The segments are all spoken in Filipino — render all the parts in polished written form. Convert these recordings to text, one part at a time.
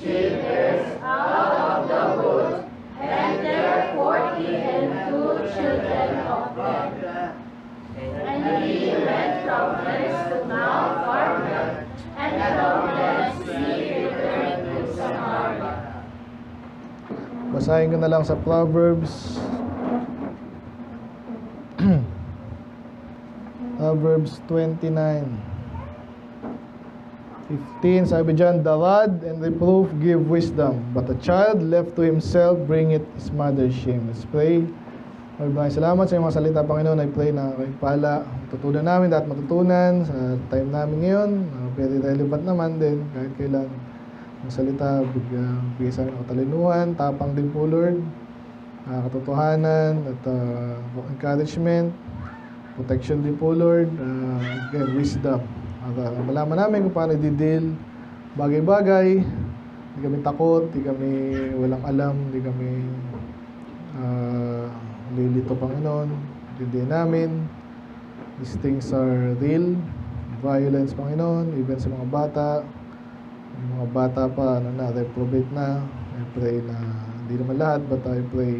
shepherds out of the wood, and there 40 and 2 children of them. And he went from thence to Mount Carmel, and from thence he returned to Samaria. Basahin ko na lang sa Proverbs. Proverbs 29:15, sabi dyan, the rod and reproof give wisdom, but a child left to himself bringeth his mother's shame. Let's pray. Maraming salamat sa iyong mga salita, Panginoon. I pray na kayo pala matutunan namin at matutunan sa time namin ngayon. Very relevant naman din kahit kailan ang salita, bigay sa amin ng katalinuhan, tapang din po, Lord, katotohanan at encouragement, protection din po, Lord, again, wisdom. Malaman namin kung paano i-deal bagay-bagay. Hindi kami takot, hindi kami walang alam, hindi kami lilito, Panginoon. Hindi namin. These things are real. Violence, Panginoon, even sa mga bata. Yung mga bata pa, reprobate na. I pray na, hindi naman lahat, but I pray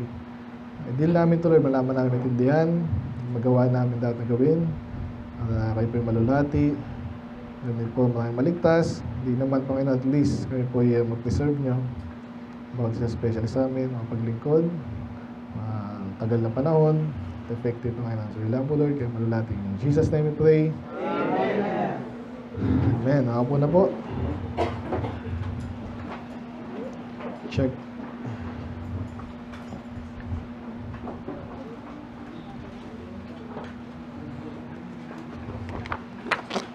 deal namin tuloy, malaman namin intindihan, magawa namin dapat na gawin. Kayo po yung malulati. Hindi po maraming maligtas. Hindi naman, Panginoon, at least kayo po yung mag-preserve nyo. Bawat isa special sa amin, mga paglingkod. Tagal na panahon. Effective, Panginoon. So, ilang po, Lord, kayo malulati. In Jesus' name we pray. Amen. Amen. Nakapo na po. Check.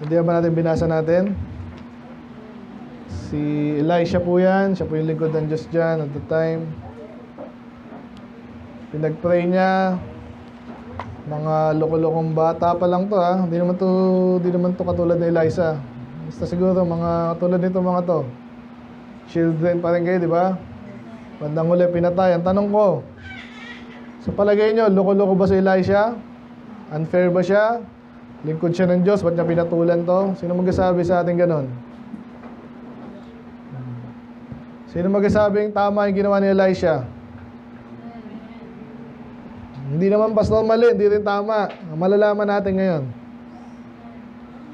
Hindi ba natin binasa natin? Si Elisha po yan. Siya po yung lingkod ng Diyos dyan at the time. Pinag-pray niya. Mga loko-lokong bata pa lang to, ha. Hindi naman to katulad ni Elisha. Basta siguro mga katulad nito mga to. Children pa rin kayo, di ba? Bandang huli, pinatay. Ang tanong ko, sa palagay nyo, loko-loko ba si Elisha? Unfair ba siya? Lingkod siya ng Diyos, ba't niya pinatulan to? Sino magsasabi sa atin ganon? Sino magsasabi tama yung ginawa ni Elisha? Hindi naman pastor mali, hindi rin tama. Malalaman natin ngayon.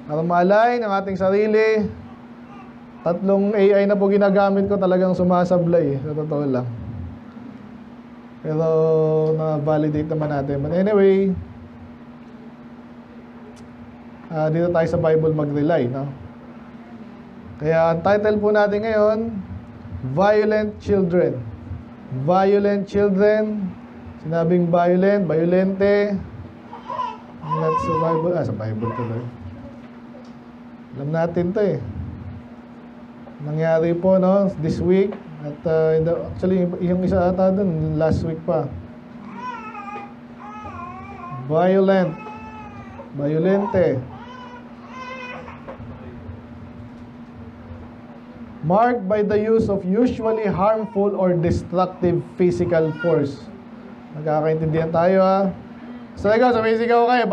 Para malay ng ating sarili, 3 AI na po ginagamit ko, talagang sumasablay, sa totoo lang. Pero na-validate naman natin. But anyway, dito tayo sa Bible mag-rely, no? Kaya ang title po natin ngayon, Violent Children. Violent Children. Sinabing violent, violente. That's sa Bible. Sa Bible to, Lord. Alam natin to eh. Nangyari po, no, this week. At actually, yung isa ata dun, last week pa. Violent. Violente. Marked by the use of usually harmful or destructive physical force. Magkakaintindihan tayo, ha. So, ikaw, sumisigaw kayo,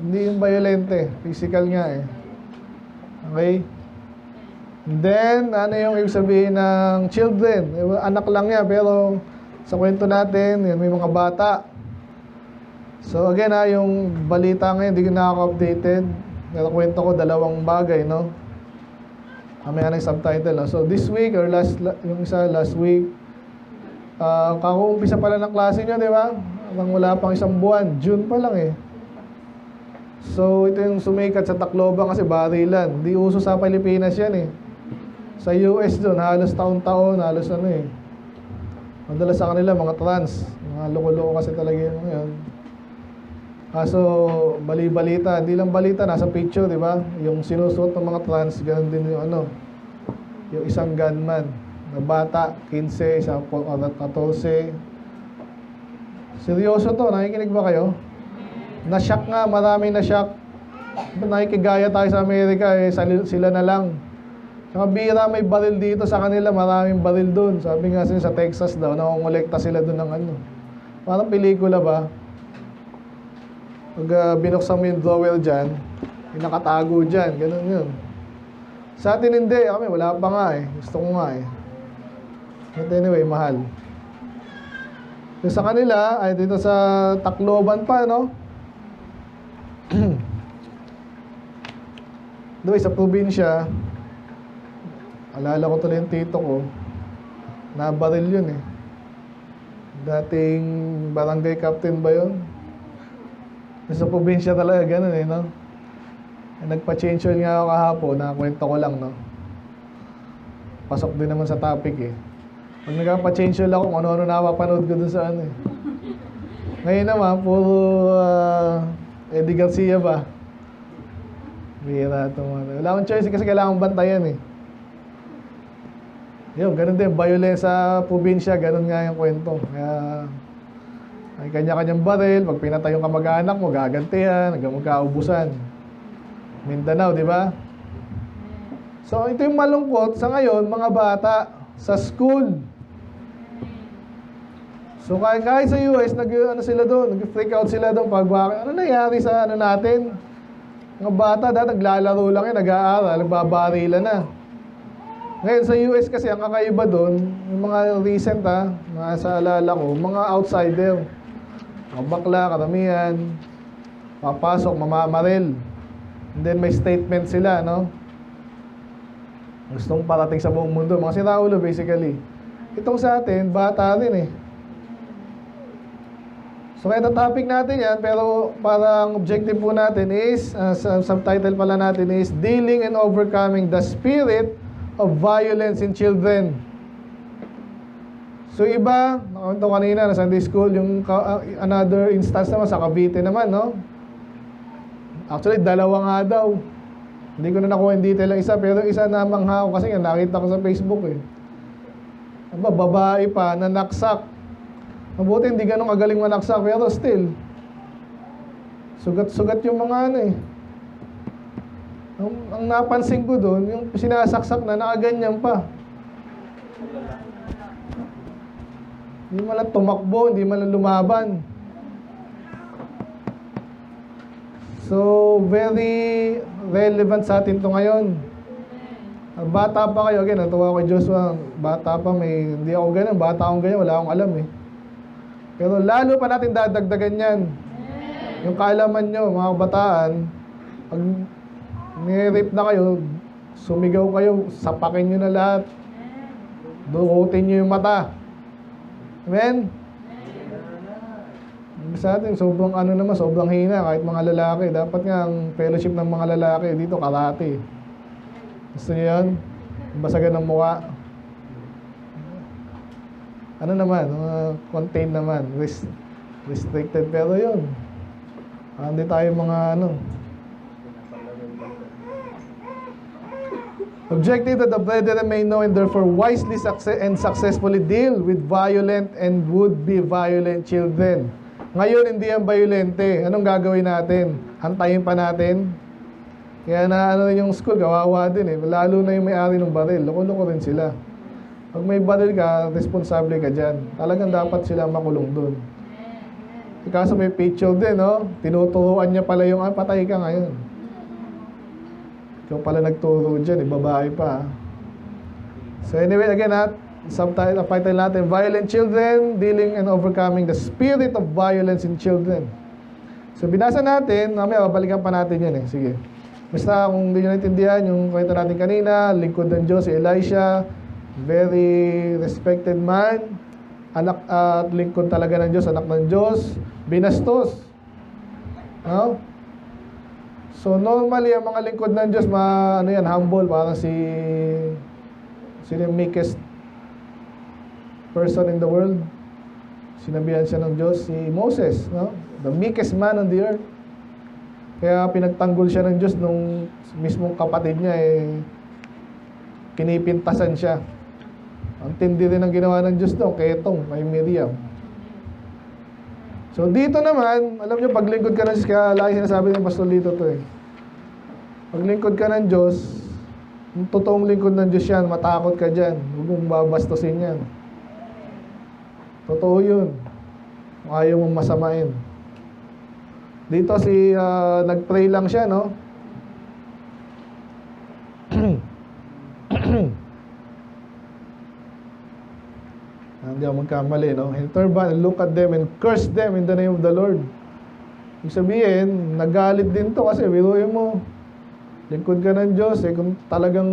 hindi yung violente. Physical nga eh. Okay? And then, ano yung ibig sabihin ng children? Anak lang niya, pero sa kwento natin, yan, may mga bata. So, again, ha, yung balita ngayon, hindi ko nakaka-updated. Pero kwento ko, 2 bagay, no? May anong subtitle, no? So, this week, or yung isa, last week, kakaumpisa pala ng klase nyo, di ba? Wala pang 1 buwan. June pa lang eh. So, ito yung sumikat sa Tacloban kasi barilan. Di uso sa Pilipinas yan eh. Sa US doon, halos taon-taon, halos ano eh. Madalas sa kanila, mga trans. Mga loko-loko kasi talaga yun ngayon. Kaso, bali-balita. Hindi lang balita, nasa picture, di ba? Yung sinusuot ng mga trans, ganun din yung ano. Yung isang gunman. Na bata, 15, isa 14. Seryoso to, nakikinig ba kayo? Na-shock nga, maraming na-shock. Nakikigaya tayo sa Amerika, eh, sila na lang. Saka bira may baril dito sa kanila, maraming baril doon. Sabi nga sa Texas daw, nakongolekta sila doon ng ano. Parang pelikula ba? Pag binuksan mo yung drawer dyan, yung nakatago dyan, ganun yun. Sa atin hindi, kami wala pa nga eh. Gusto ko nga eh. But anyway, mahal. So, sa kanila, ay dito sa Tacloban pa, no? Doon sa probinsya, alala ko tuloy yung tito ko, nabaril yun eh. Dating barangay captain ba yun? Sa probinsya talaga, ganun eh, no? Nagpa-change oil nga ako kahapon, nakakwento ko lang, no? Pasok din naman sa topic eh. Pag nagpa-change oil ako, kung ano-ano napapanood ko dun sa ano eh. Ngayon naman, puro Eddie Garcia ba? Bira ito mga. Wala akong choice kasi kailangan bantayan eh. Yun, ganun din. Violence sa probinsya, ganun nga yung kwento. Kaya, ay kanya-kanyang baril. Pag pinatay yung kamag-anak mo, gagantihan, hanggang magkaubusan. Mindanao, di ba? So, ito yung malungkot sa ngayon, mga bata, sa school. So, kahit sa US, sila doon, nag-freak out sila doon. Ano nangyari sa natin? Mga bata, naglalaro lang yan, nag-aaral, nagbabarilan na. Ngayon sa US kasi, ang kakaiba doon, yung mga recent mga sa alala ko, mga outsider. Mga bakla, karamihan, papasok, mamamaril. And then may statement sila, no? Gustong parating sa buong mundo. Mga siraulo, basically. Itong sa atin, bata rin eh. So, kaya topic natin yan, pero parang objective po natin is, subtitle pala natin is, Dealing and Overcoming the Spirit of Violence in Children. So, iba, nakwento kanina na Sunday School, yung another instance naman sa Cavite naman, no? Actually, dalawa nga daw. Hindi ko na nakuha yung detail ang isa, pero isa namang ako kasi nga nakita ko sa Facebook eh. Babae pa, nanaksak. Mabuti hindi ganun kagaling manaksak, pero still, sugat-sugat yung mga ano eh. Ang napansin ko doon, yung sinasaksak na, nakaganyan pa. Hindi man lang tumakbo, hindi man lang lumaban. So, very relevant sa atin to ngayon. Bata pa kayo, again, natuwa ko kay Joshua, bata pa, hindi ako ganun, bata akong ganyan, wala akong alam eh. Pero lalo pa natin dadagdagan yan. Yung kaalaman nyo, mga kabataan, pag nire-rape na kayo, sumigaw kayo, sapakin nyo na lahat. Dukutin nyo yung mata. Amen? Sa atin, sobrang sobrang hina, kahit mga lalaki. Dapat nga ang fellowship ng mga lalaki dito, karate. Gusto nyo yun? Basagan ng mukha. Ano naman, contain naman, restricted, pero yun. Hindi tayo mga Objective that the brethren may know and therefore wisely and successfully deal with violent and would-be violent children. Ngayon, hindi yan violente. Anong gagawin natin? Hantayin pa natin? Kaya yung school, kawawa din eh. Lalo na yung may-ari ng baril. Loko-loko rin sila. Pag may baril ka, responsable ka dyan. Talagang dapat sila makulong doon. Kaso may picture din, no? Tinuturuan niya pala yung, patay ka ngayon. Ikaw pala nagturo dyan, babae pa. So anyway, again, subtitle natin, Violent Children, Dealing and Overcoming the Spirit of Violence in Children. So binasa natin, mamaya babalikan pa natin yan eh. Sige. Basta kung hindi nyo naintindihan, yung kwento natin kanina, lingkod ng Diyos, si Elisha, very respected man, anak at lingkod talaga ng Diyos, anak ng Diyos, binastos. No? So normally ang mga lingkod ng Diyos, humble, parang sino yung meekest person in the world. Sinabihan siya ng Diyos, si Moses, no? The meekest man on the earth. Kaya pinagtanggol siya ng Diyos nung mismong kapatid niya kinipintasan siya. Ang tindi rin ang ginawa ng Diyos doon, kay Miriam. So dito naman, alam nyo, paglingkod ka ng Diyos, kaya lagi sinasabi ng pastor dito to eh. Paglingkod ka ng Diyos, yung totoong lingkod ng Diyos yan, matakot ka dyan. Huwag mong babastusin yan. Totoo yun. Kung ayaw mong masamain. Dito nag-pray lang siya, no? Hindi ako magkamali, no? And turn back and look at them and curse them in the name of the Lord. Ibig sabihin, nagalit din to kasi biruin mo. Lingkod ka ng Diyos, eh, kung talagang,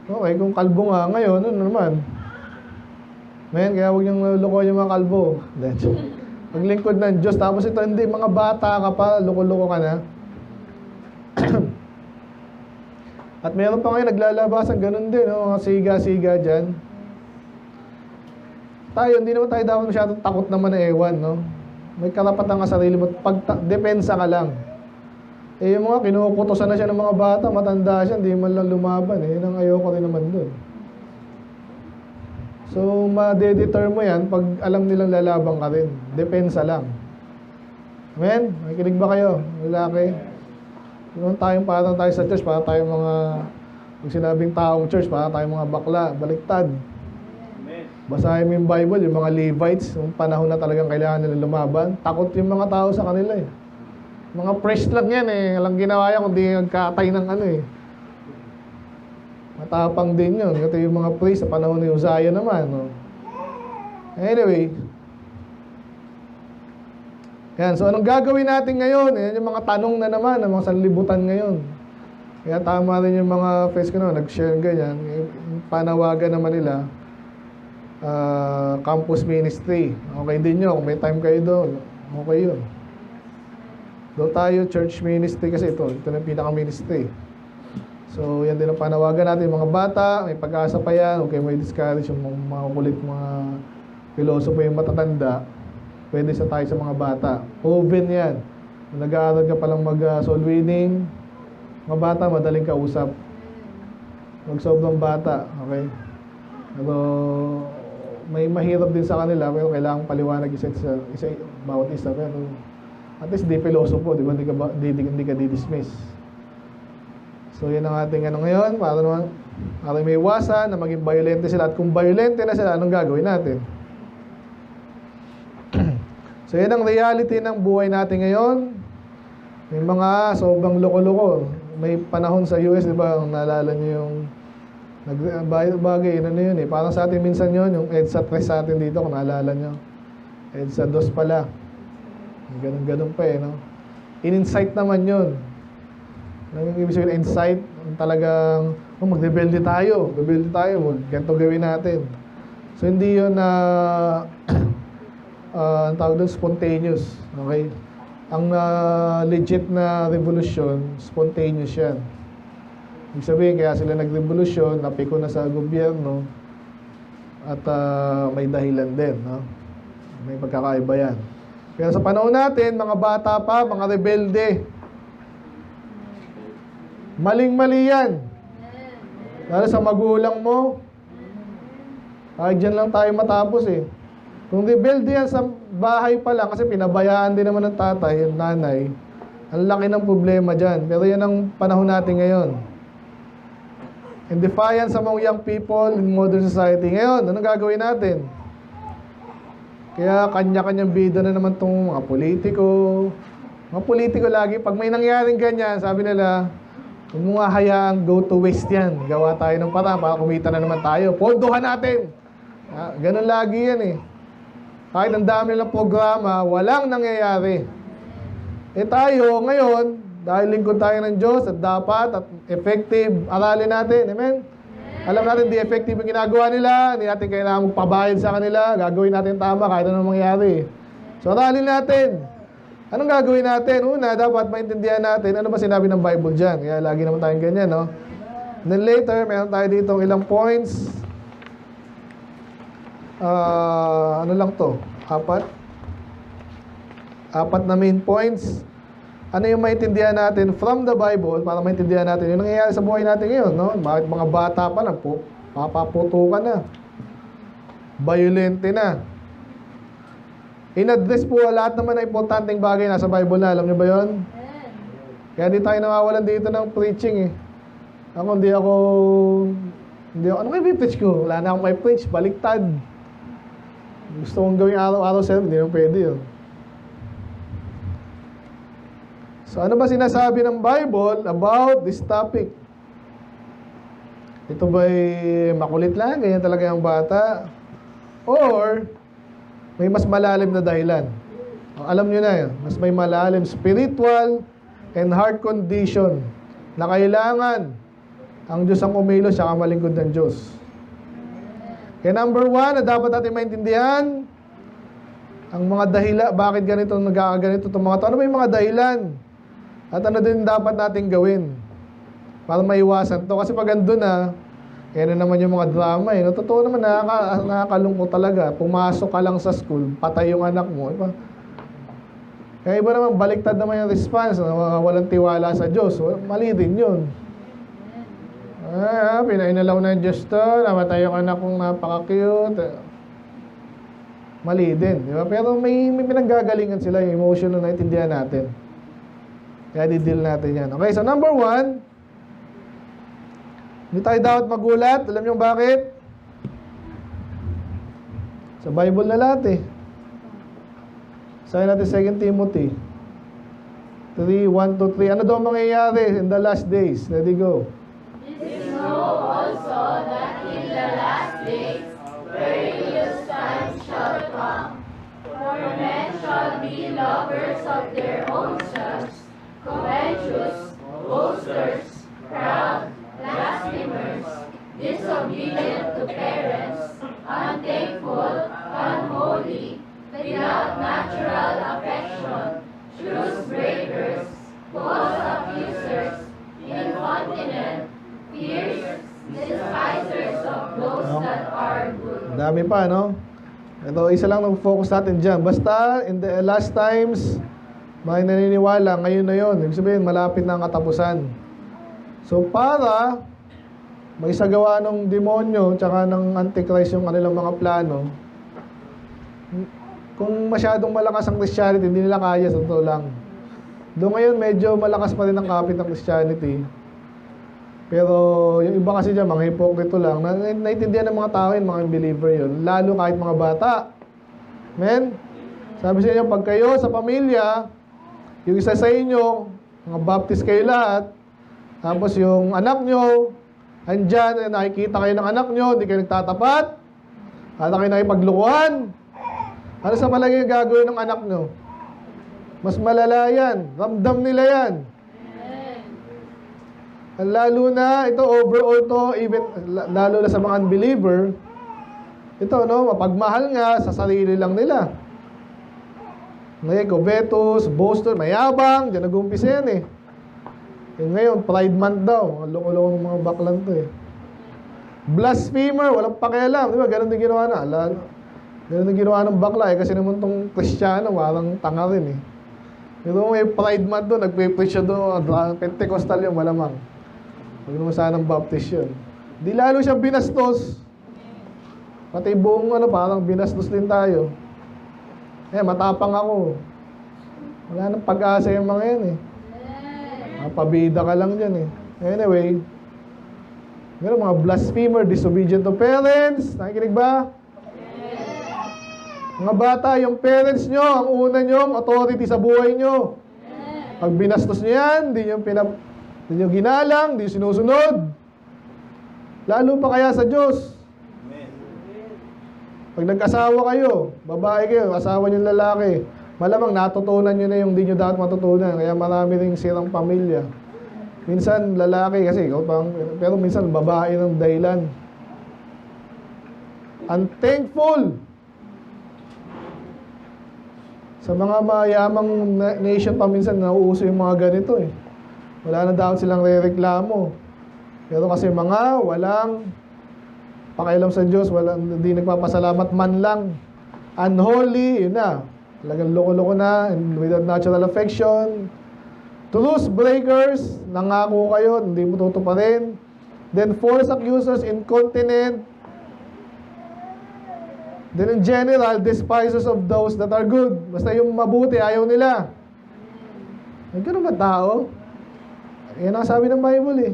okay, kung kalbo nga ngayon, ano naman? Men, kaya huwag niyong lulukoy yung mga kalbo. Maglingkod ng Diyos, tapos ito, hindi, mga bata ka pa, loko-loko ka na. At meron pa ngayon, naglalabasan, ganun din, no? Mga siga-siga dyan. Tayo, hindi naman tayo dapat masyadong takot naman na ewan, no? May karapatan ka sarili mo, depensa ka lang. Eh, yung mga kinukutosan na siya ng mga bata, matanda siya, hindi man lang lumaban, eh. Yun ang ayoko rin naman dun. So, ma-deter mo yan pag alam nilang lalabang ka rin. Depensa lang. Amen? Makikinig ba kayo? Lalaki? Noon tayong parang tayo sa church, parang tayo mga, pag sinabing taong church, parang tayo mga bakla, baliktad. Basahin mo yung Bible, yung mga Levites, yung panahon na talagang kailangan nila lumaban, takot yung mga tao sa kanila eh. Mga priest lang yan eh, walang ginawa yan kundi nagkatay ng ano eh. Matapang din yun, ito yung mga priest sa panahon ni Uzziah naman. No? Anyway, yan, so anong gagawin natin ngayon? Yan yung mga tanong na naman, ang mga sanlibutan ngayon. Kaya tama rin yung mga face ko naman, nag-share ganyan. Yung panawagan naman nila, campus ministry. Okay din yun, kung may time kayo doon, okay yun. Doon tayo, church ministry kasi ito na yung pinaka-ministry. So, yan din ang panawagan natin, mga bata, may pag-asa pa yan, okay, may discourage yung mga kulit, mga pilosopo yung matatanda. Pwede sa tayo sa mga bata. Proven yan. Kung nag-aaral ka palang mag-soul winning, mga bata, madaling kausap. Mag-sobrang bata, okay? Pero, may mahirap din sa kanila, pero kailangan paliwanag isa bawat isa. Pero, at least di pilosopo, di ba? Hindi ka di-dismiss. So, yan ang ating ano ngayon, para may iwasan na maging violente sila. At kung violente na sila, anong gagawin natin? So, yan ang reality ng buhay natin ngayon. May mga sobrang loko-loko. May panahon sa US, di ba, naalala nyo yung bagay, ano yun eh. Parang sa atin minsan yun, yung EDSA 3 sa atin dito, kung naalala nyo. EDSA 2 pala. Ganun pa eh, no? In-insight naman yun. Yung ibig sabihin, insight, talagang, mag-rebelde tayo, ganito gawin natin. So, hindi yun na, ang tawag doon, spontaneous. Okay? Ang legit na revolution, spontaneous yan. Ibig sabihin, kaya sila nag-revolution, napiko na sa gobyerno, at may dahilan din. No? May pagkakaiba yan. Pero sa panahon natin, mga bata pa, mga rebelde, maling-mali yan. Lalo sa magulang mo, kahit dyan lang tayo matapos eh. Kung rebelde yan sa bahay pa lang, kasi pinabayaan din naman ng tatay, yung nanay, ang laki ng problema dyan. Pero yan ang panahon natin ngayon. In defiance among young people in modern society. Ngayon, anong gagawin natin? Kaya kanya-kanyang bida na naman itong mga politiko. Mga politiko lagi, pag may nangyaring ganyan, sabi nila, huwag mo nga hayaang go to waste yan. Gawa tayo ng paraan para kumita na naman tayo. Pondohan natin. Ganun lagi yan eh. Kahit ang dami nilang programa, walang nangyayari. Eh tayo, ngayon, dahil lingkod tayo ng Diyos at dapat at effective, aralin natin. Amen? Alam natin, di effective yung ginagawa nila. Hindi natin kailangan magpabayad sa kanila. Gagawin natin tama kahit anong mangyari. So, aralin natin. Anong gagawin natin? Una, dapat maintindihan natin ano ba sinabi ng Bible dyan. Kaya lagi naman tayong ganyan, no? Then later, meron tayo dito ilang points. Ano lang to? 4 na main points. Ano yung maintindihan natin from the Bible para maintindihan natin yung nangyayari sa buhay natin ngayon, no? Bakit mga bata pa lang po, papaputukan na. Violente na. In-address po lahat naman na importanteng bagay nasa Bible na. Alam niyo ba yun? Kaya di tayo nawawalan dito ng preaching eh. Ano kayo i-preach ko? Wala na akong may preach, baliktad. Gusto kong gawing araw-araw sir, hindi naman pwede yun. So ano ba sinasabi ng Bible about this topic? Ito ba'y makulit lang? Ganyan talaga yung bata? or may mas malalim na dahilan. Alam nyo na yun, mas may malalim spiritual and heart condition na kailangan ang Diyos ang kumilos siya kamalingkod ng Diyos. Kaya number 1 na dapat natin maintindihan, ang mga dahilan, bakit ganito, nagkakaganito itong mga to. Ano ba yung mga dahilan? At ano din dapat natin gawin para maiwasan to? Kasi pag andun na, yan na naman yung mga drama eh. No, totoo naman, nakakalungkot talaga. Pumasok ka lang sa school, patay yung anak mo. Kaya iba naman, baliktad naman yung response, walang tiwala sa Diyos. Mali din yun. Pinainalaw na Diyos to, namatay yung anak kong napaka-cute. Mali din, di ba? Pero may pinanggagalingan sila, yung emotion na naiintindihan natin. Kaya di-deal natin yan. Okay, so number 1, hindi tayo dapat magulat. Alam niyo bakit? Sa Bible na lahat eh. Sabi natin 2 Timothy 3:1-3. Ano daw mangyayari in the last days? Ready, go. This know also that in the last days perilous times shall come. For men shall be lovers of their own selves, covetous, boasters, proud, blasphemers, disobedient to parents, unthankful, unholy, without natural affection, truce breakers, false accusers, incontinent, fierce, despisers of those that are good. Dami pa, no? Ito, isa lang ang focus natin dyan. Basta, in the last times, may naniniwala, ngayon na yun. Ibig sabihin, malapit na ang katapusan. So, para maisagawa ng demonyo tsaka ng Antichrist yung kanilang mga plano, kung masyadong malakas ang Christianity, hindi nila kaya, sa totoo lang. Doon ngayon, medyo malakas pa rin ang kapit ng Christianity. Pero yung iba kasi dyan, mga hipokrito lang, naiintindihan ng mga tao yun, mga believer yun. Lalo kahit mga bata. Amen? Sabi sa inyo, pag kayo sa pamilya, yung isa sa inyo, mga baptist kayo lahat, tapos yung anak nyo, andyan, nakikita kayo ng anak nyo, hindi kayo nagtatapat, at kayo nakipaglukuhan, ano sa palagi yung gagawin ng anak nyo? Mas malala yan. Ramdam nila yan. Lalo na, ito overall to, even, lalo na sa mga unbeliever, ito, no, mapagmahal nga sa sarili lang nila. Ngayon, covetous, boaster, mayabang, dyan nag-umpisa yan eh. Ngayon, Pride Month daw. Ang loko-loko ng mga baklan to eh. Blasphemer, walang pakialam. Di ba? Ganun din ginawa na. Ganun din ginawa ng bakla eh. Kasi naman tong Kristiyano, walang tanga rin eh. Pero may Pride Month doon, nagpe-preach siya doon. Pentecostal yun, malamang. Huwag naman sanang Baptist yun. Di lalo siya binastos. Pati buong parang binastos din tayo. Matapang ako. Wala nang pag-asa yung mga yan eh. Pabida ka lang dyan eh. Anyway, meron mga blasphemer, disobedient to parents. Nakikinig ba? Mga bata, yung parents nyo, ang una nyong authority sa buhay nyo. Pag binastos nyo yan, hindi nyo ginalang, hindi nyo sinusunod. Lalo pa kaya sa Diyos. Pag nag-asawa kayo, babae kayo, asawa nyo lalaki, malamang natutunan nyo na yung di nyo dapat matutunan. Kaya marami ring sirang pamilya. Minsan lalaki kasi, pero minsan babae ng dahilan. Unthankful. Sa mga mayamang nation pa minsan nauuso yung mga ganito eh. Wala na dapat silang rereklamo. Pero kasi mga walang pakialam sa Diyos, hindi nagpapasalamat man lang. Unholy, yun na. Talagang loko-loko na, without natural affection. Truce breakers, nangako kayo, hindi mo tutuparin. Then false accusers, incontinent. Then in general, despisers of those that are good. Basta yung mabuti, ayaw nila. Ay, ganun ba tao? Yan ang sabi ng Bible eh.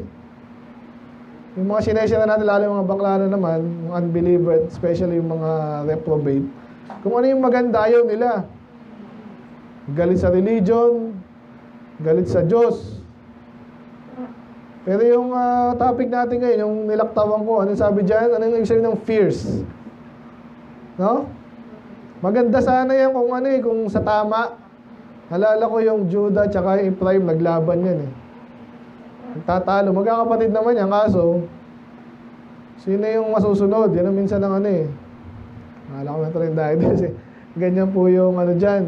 Yung mga sinesya na natin, lalo yung mga bakla na naman, yung unbeliever, especially yung mga reprobate, kung ano yung maganda, ayaw nila. Galit sa religion, galit sa Diyos. Pero yung topic natin ngayon, yung nilaktawan ko, ano sabi dyan? Ano yung ibig sabihin ng fierce? No? Maganda sana yan kung ano kung sa tama. Nalala ko yung Judah tsaka yung Ephraim, naglaban yan eh. Nagtatalo. Magkakapatid naman yan, kaso sino yung masusunod? Yan ang minsan ng ano eh. Akala ko na ito rin dahil kasi ganyan po yung ano dyan.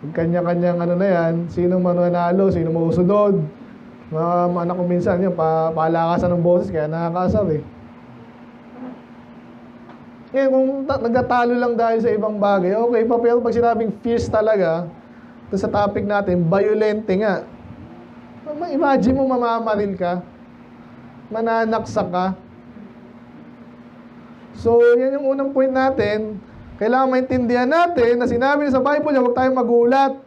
Kanya-kanyang ano na yan, sino mananalo, sino mausunod. Mga anak ko minsan yun, palakasan ng boses, kaya nakakasar eh. Ngayon, kung nagtatalo lang dahil sa ibang bagay, okay pa, pero pag sinabing fierce talaga, ito sa topic natin, violente nga. Imagine mo mamamaril ka, mananaksak ka. So, yan yung unang point natin. Kailangan maintindihan natin na sinabi sa Bible, huwag tayong magulat.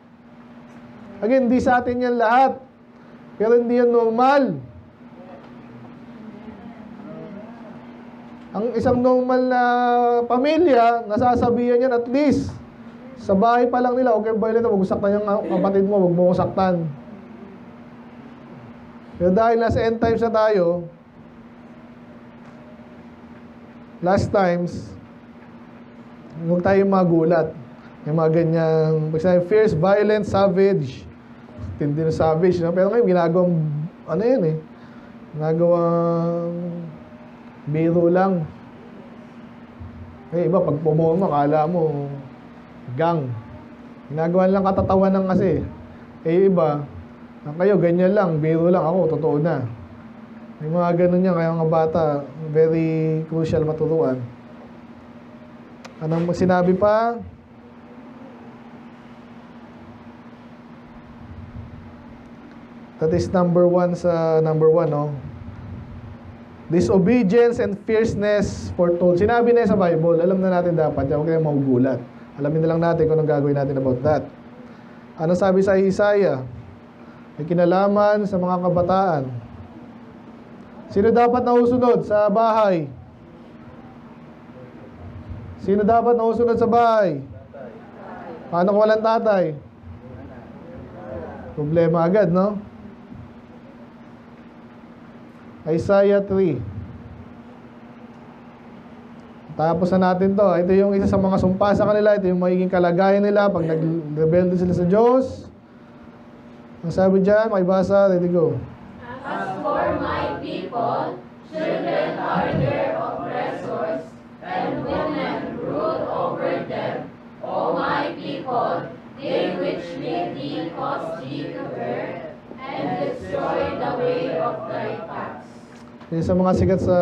Again, hindi sa atin yan lahat. Pero hindi yan normal. Ang isang normal na pamilya, nasasabihan yan at least. Sa bahay pa lang nila, huwag kayong violent, huwag saktan yung kapatid mo, huwag mo saktan. Pero dahil nasa end times na tayo, last times, huwag tayong magulat. Yung mga ganyang, pag sinabi, fierce, violent, savage. Tindi na savage, no? Pero ngayon, ginagawang, ano yan eh, ginagawang biro lang. Eh, iba, pag pumoma, kala mo, gang. Ginagawa lang katatawanan kasi. Eh, iba, kayo, ganyan lang, biro lang ako, totoo na. May mga ganun yan, kaya mga bata, very crucial maturuan. Anong sinabi pa? That is number 1 sa number 1, no? Disobedience and fierceness foretold. Sinabi na sa Bible, alam na natin dapat, huwag kayong magugulat. Alamin na lang natin kung anong gagawin natin about that. Ano sabi sa Isaiah? May kinalaman sa mga kabataan. Sino dapat nausunod sa bahay? Sino dapat nausunod sa bahay? Paano kung walang tatay? Problema agad, no? Isaiah 3. Tapos na natin to. Ito yung isa sa mga sumpa sa kanila. Ito yung magiging kalagayan nila pag nag-rebelde sila sa Diyos. Ang sabi dyan, makibasa, ready go. As for my people, children are their oppressors, and women rule over them. O my people, they richly thee cause thee to err, and destroy the way of thy paths. Yung sa mga sikat sa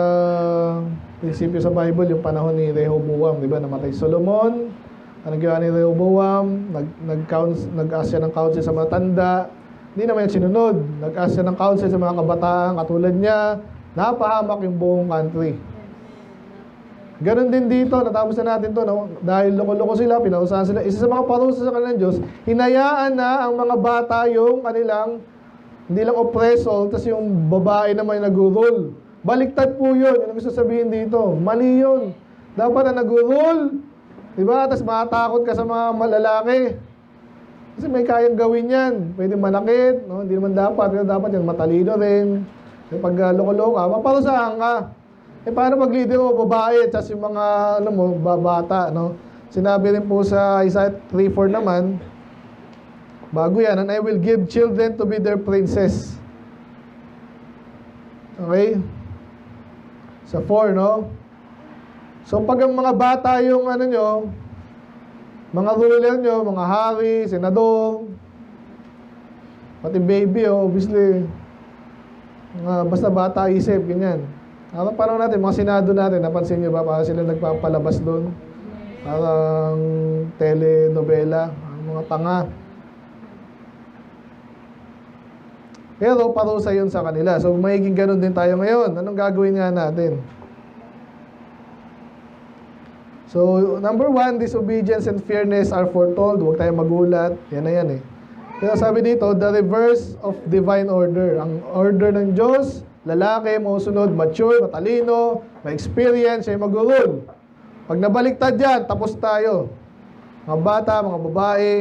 prinsipyo sa Bible, yung panahon ni Rehoboam, di ba? Namatay Solomon. Ang nagawa ni Rehoboam, nag-ask siya ng counsel sa mga tanda. Hindi naman yung sinunod. Nag-ask siya ng counsel sa mga kabataan, katulad niya. Napahamak yung buong country. Ganon din dito, natapos na natin to, no? Dahil loko-loko sila, pinausahan sila. Isa sa mga parusa sa kanilang Diyos, hinayaan na ang mga bata yung kanilang, hindi lang oppressor, tas yung babae naman yung nag-rule. Baliktad po yun. Ano gusto sabihin dito? Mali yun. Dapat na nag-rule. Diba? Tas matakot ka sa mga malalaki. Kasi may kayang gawin yan. Pwede manakit. No? Hindi naman dapat. Pero dapat yan matalino rin. Pag loko-loko ka, maparusahan ka. Eh, paano pag leader mo, babae, tas yung mga, ano mo, babata, no? Sinabi rin po sa Isaiah 3:4 naman, bago yan, and I will give children to be their princess. Okay? Sa 4, no? So, pag ang mga bata yung, ano nyo, mga ruler nyo, mga hari, senador, pati baby, obviously, basta bata isip, ganyan. Parang panahon natin, mga senado natin, napansin nyo ba, parang sila nagpapalabas doon? Parang telenovela, mga tanga. Pero parusa yun sa kanila. So, magiging ganun din tayo ngayon. Anong gagawin nga natin? So, number 1, disobedience and fairness are foretold. Huwag tayong magulat. Yan na yan eh. Pero sabi dito, the reverse of divine order. Ang order ng Diyos, lalaki, mausunod, mature, matalino, may experience, siya mag-rule. Pag nabaliktad yan, tapos tayo. Mga bata, mga babae,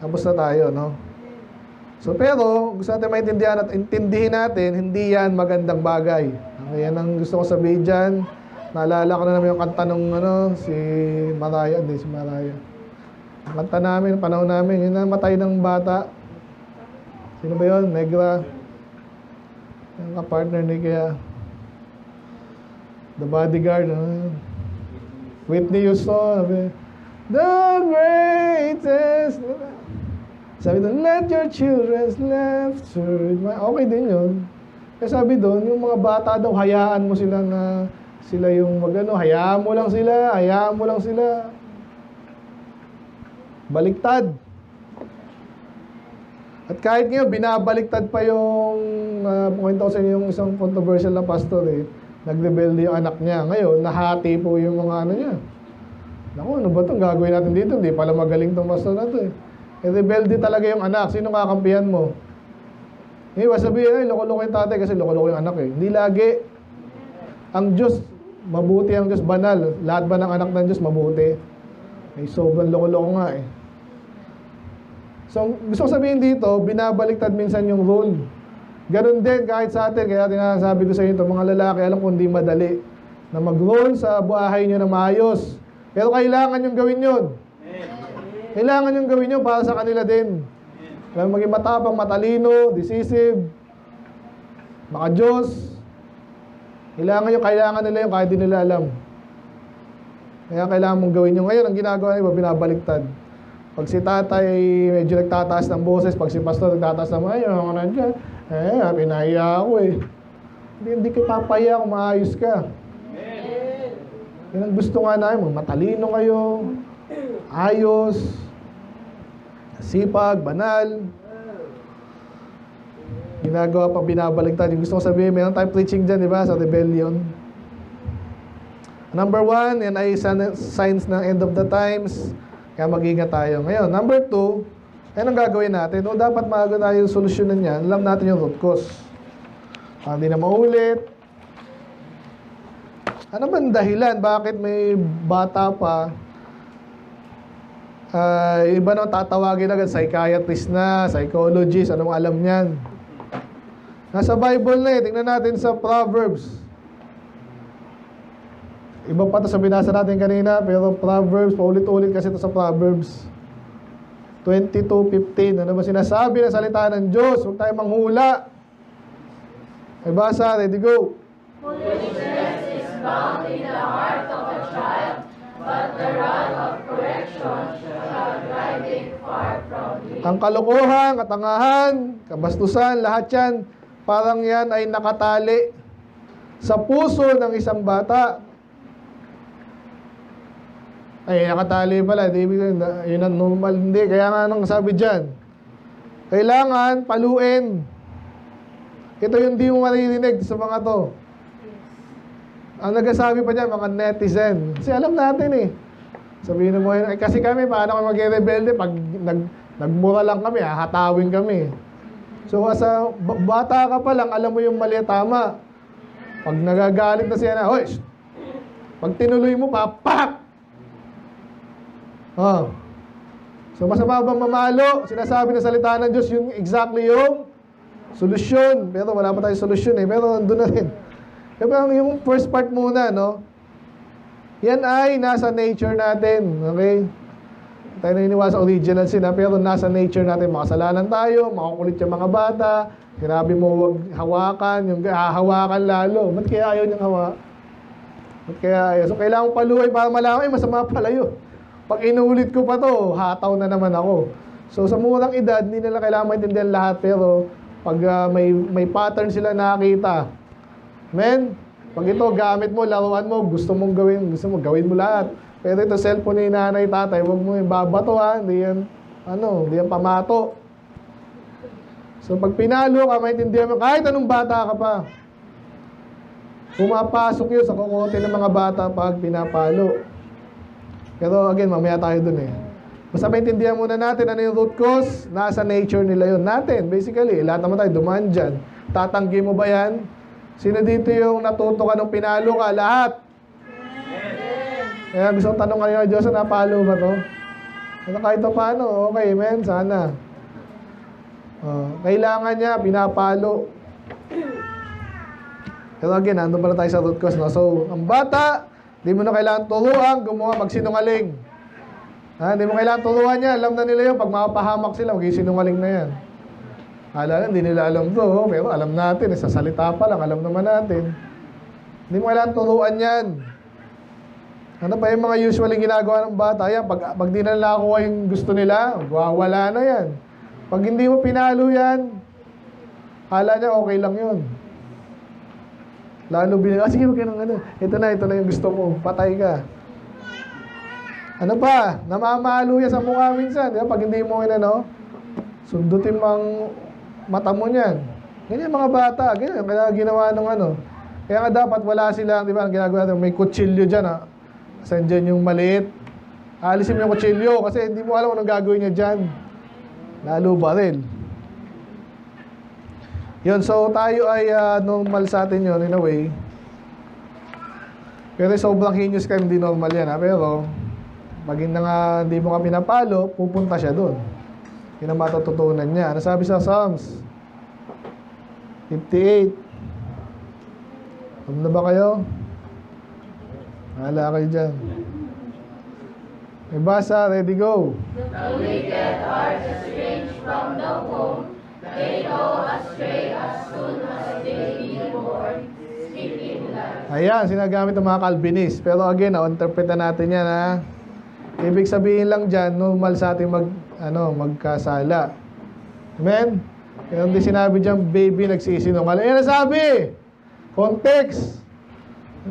tapos na tayo, no? So, pero, gusto natin maintindihan at intindihin natin, hindi yan magandang bagay. Okay, yan ang gusto ko sabihin dyan. Naalala ko na naman yung kanta nung si Mariah, hindi si Mariah. Ang kanta namin, panahon namin, yung namatay ng bata. Sino ba yun? Negra. Yung ka-partner ni Kaya. The Bodyguard. Whitney Houston. The greatest. Sabi doon, let your children's laughter. Okay din yun. Kaya sabi doon, yung mga bata daw, hayaan mo sila na sila yung hayaan mo lang sila, hayaan mo lang sila. Baliktad. At kahit ngayon, binabaliktad pa yung, kwento ko sa inyo yung isang controversial na pastor nagrebelde yung anak niya. Ngayon, nahati po yung mga niya. Naku, ano ba itong gagawin natin dito? Hindi pala magaling itong pastor na ito rebelde talaga yung anak. Sino kakampihan mo? Iba sabihin, loko-loko yung tatay kasi loko-loko yung anak Hindi lagi. Ang Diyos, mabuti ang Diyos, banal. Lahat ba ng anak ng Diyos, mabuti? May sobrang loko-loko nga So, gusto ko sabihin dito, binabaliktad minsan yung role. Ganon din kahit sa atin. Kaya tinasabi ko sa inyo, mga lalaki, alam ko hindi madali na mag-role sa buhay nyo na maayos. Pero kailangan yung gawin yun. Kailangan yung gawin nyo para sa kanila din. Kailangan maging matapang, matalino, decisive, maka-Diyos. Kailangan nila yung kahit di nila alam. Kaya kailangan mong gawin nyo. Ngayon, ang ginagawa nila, binabaliktad. Pag si tatay medyo nagtataas ng boses, pag si pastor nagtataas ng mga, ako nandiyan, pinahiya ako Hindi ka papaya kung maayos ka. Yan ang gusto nga namin, matalino kayo, ayos, sipag, banal. Ginagawa pa binabaliktad. Yung gusto ko sabihin, meron tayong preaching dyan, di ba, sa rebellion. Number 1, yan ay signs ng end of the times. Kaya mag-ingat tayo. Ngayon, number 2, yan ang gagawin natin. Dapat maaga tayo yung solusyonan yan. Alam natin yung root cause. Para hindi na maulit. Ano ba ang dahilan? Bakit may bata pa? Iba nang tatawagin agad, psychiatrist na, psychologist, anong alam niyan. Nasa Bible na tingnan natin sa Proverbs. Iba pa ito sa binasa natin kanina, pero Proverbs, paulit-ulit kasi ito sa Proverbs. 22:15, ano ba sinasabi ng salita ng Diyos? Huwag tayo manghula. Ay basa, ready, go. Foolishness is bound in the heart of a child, but the rod of correction shall drive it far from him. Ang kalokohan, katangahan, kabastusan, lahat yan, parang yan ay nakatali sa puso ng isang bata. Ay, nakatali pala. Yun ang normal. Hindi. Kaya nga nang sabi dyan, kailangan paluin. Ito yung di mo maririnig sa mga to. Ang nagsasabi pa dyan, mga netizen. Kasi alam natin Sabihin mo, kasi kami, paano kami mag-rebelde? Pag nagmura lang kami, hatawin kami. So, sa bata ka pa lang, alam mo yung mali at tama. Pag nagagalit na siya na, hoy! Pag tinuloy mo, papak! So, masama bang mamalo? Sinasabi ng salita ng Diyos, yung exactly yung solusyon. Pero wala pa tayong solusyon Pero nandun na rin. Kaya yung first part muna, yan ay nasa nature natin. Okay? Tayo naniniwala sa original sin, pero nasa nature natin. Makasalanan tayo, makukulit yung mga bata. Sinabi mo huwag hawakan, yung hahawakan lalo. Ba't kaya ayaw niyang hawa? Ba't kaya ayaw? So, kailangan paluhay para malaman, masama pala yun. Pag inulit ko pa to, hataw na naman ako. So, sa murang edad, hindi nila kailangan maintindihan lahat. Pero, pag may pattern sila nakakita, amen? Pag ito, gamit mo, laruan mo, gusto mo gawin mo lahat. Pero ito, cellphone ni nanay, tatay, huwag mo yung babato hindi yan pamato. So, pag pinalo ka, maintindihan mo, kahit anong bata ka pa, pumapasok yun sa kukote ng mga bata pag pinapalo. Pero again, mamaya tayo dun Basta maintindihan muna natin ano yung root cause, nasa nature nila yun. Natin, basically, lahat naman tayo dumaan dyan. Tatanggi mo ba yan? Sino dito yung natuto ka nung pinalo ka? Lahat. Kaya gusto kong tanong kanina, Diyos, napalo ba to? Ano kahit pa paano? Okay, amen, sana. Kailangan niya, pinapalo. Pero again, nandun pala tayo sa root cause, no? So, ang bata, di mo na kailangan turuan, gumawa, magsinungaling. Hindi mo kailangan turuan yan. Alam na nila yun. Pag mapahamak sila, magsinungaling na yan. Hindi nila alam to, pero alam natin. Sa salita pa lang, alam naman natin. Hindi mo kailangan turuan yan. Ano pa yung mga usually ginagawa ng bata? Yan, pag di na nakuha yung gusto nila, wala na yan. Pag hindi mo pinalo yan, kala niya okay lang yun. Lalo sige, ito na yung gusto mo, patay ka. Ano pa? Namamalo yan sa mukha minsan. Di ba? Pag hindi mo sundutin mang mata mo niyan. Ganyan mga bata. Ganyan. Kaya ginawa ng Kaya nga dapat wala silang, di ba? Ang ginagawa natin, may kutsilyo dyan. Saan dyan yung maliit? Alisin mo yung kutsilyo kasi hindi mo alam anong gagawin niya dyan. Lalo baril. Yun, so tayo ay normal sa atin yun in a way. Pero sobrang heinous crime, hindi normal yan. Pero pag hindi mo ka pinapalo, pupunta siya doon. Yun ang matututunan niya. Ano sabi sa Psalms 58? Ano na ba kayo? Hala kayo dyan. May basa, ready, go. The wicked are estranged from the womb. They go astray as soon as they be born, speaking lies. Ayan, sinagamit ng mga Calvinist. Pero again, interpretan natin yan, ha. Ibig sabihin lang dyan, normal sa ating magkasala. Amen? Kaya hindi sinabi dyan, baby nagsisinungaling. Ayan ang sabi! Context!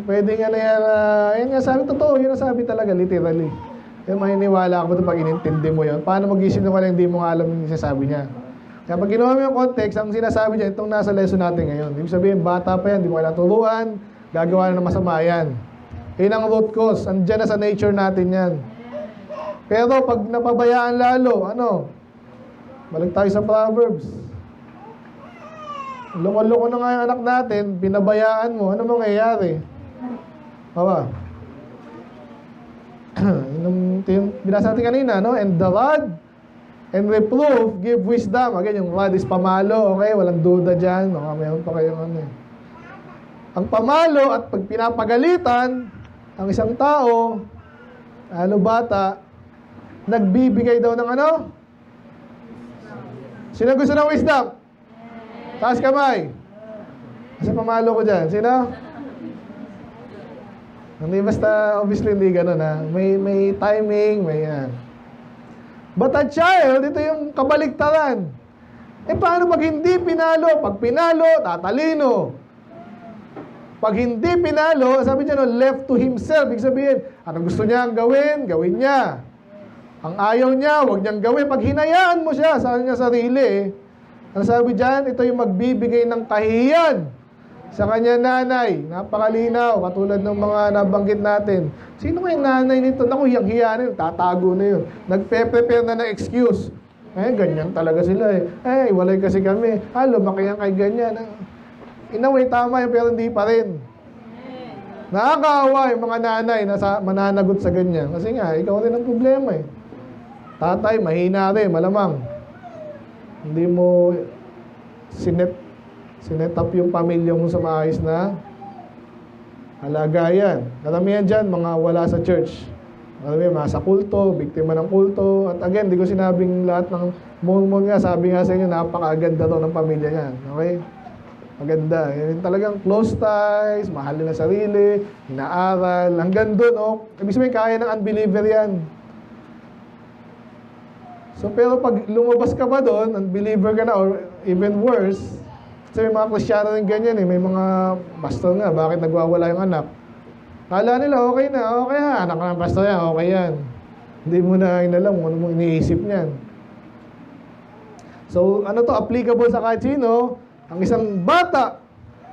Pwede nga na yan, yan nga sabi, totoo, yun ang sabi talaga, literally. Kaya maniniwala ako ito pag inintindi mo yun. Paano mag-isinungaling, hindi mo nga alam yung sinasabi niya. Kaya pag ginawa mo yung context, ang sinasabi dyan, itong nasa lesson natin ngayon. Ibig sabihin, bata pa yan, hindi mo kailangan turuan, gagawa na ng masama yan. Yun ang root cause, andyan na sa nature natin yan. Pero pag napabayaan lalo, balik tayo sa Proverbs. Loko-loko na nga yung anak natin, binabayaan mo, ano mangyayari? Baba. Binasa natin kanina, and the rod and reproof give wisdom. Again, yung rod is pamalo, okay? Walang duda dyan. Mayroon pa kayong Ang pamalo at pag pinapagalitan, ang isang tao, bata, nagbibigay daw ng Sino gusto ng wisdom? Taas kamay. Kasi pamalo ko dyan. Sino? Hindi basta, obviously hindi ganun May timing, may yan. But a child, ito yung kabaliktaran. Paano pag hindi pinalo? Pag pinalo, tatalino. Pag hindi pinalo, sabi niya, left to himself. Ibig sabihin, anong gusto niya gawin niya. Ang ayaw niya, huwag niyang gawin. Pag hinayaan mo siya sa kanya sarili, ang sabi dyan, ito yung magbibigay ng kahihiyan sa kanya nanay. Napakalinaw, katulad ng mga nabanggit natin. Sino kaya nanay nito? Naku, hiyang-hiyanin, tatago na yun. Nagpe-prepare na ng excuse. Ganyan talaga sila walay kasi kami. Lumaki yan kay ganyan. In a way, tama yun, pero hindi pa rin. Nakakaawa yung mga nanay na mananagot sa ganyan. Kasi nga, ikaw rin ang problema Tatay, mahina rin, malamang. Hindi mo sinet up yung pamilya mo sa maayos na halagayan. Karamihan dyan, mga wala sa church. Karamihan, mga sa kulto, biktima ng kulto. At again, di ko sinabing lahat ng Mormon nga, sabi nga sa inyo, napakaganda daw ng pamilya niyan. Okay? Maganda. Yan talagang close ties, mahal na sarili, inaaral, hanggang doon, ibig sabihin, kaya ng unbeliever yan. So, pero pag lumabas ka pa doon, unbeliever ka na, or even worse, kasi may mga Kristyano rin ganyan may mga pastor nga, bakit nagwawala yung anak? Kala nila, okay na, okay ha, anak ng pastor yan, okay yan. Hindi mo na inalam kung ano mo iniisip niyan. So, applicable sa kahit sino, ang isang bata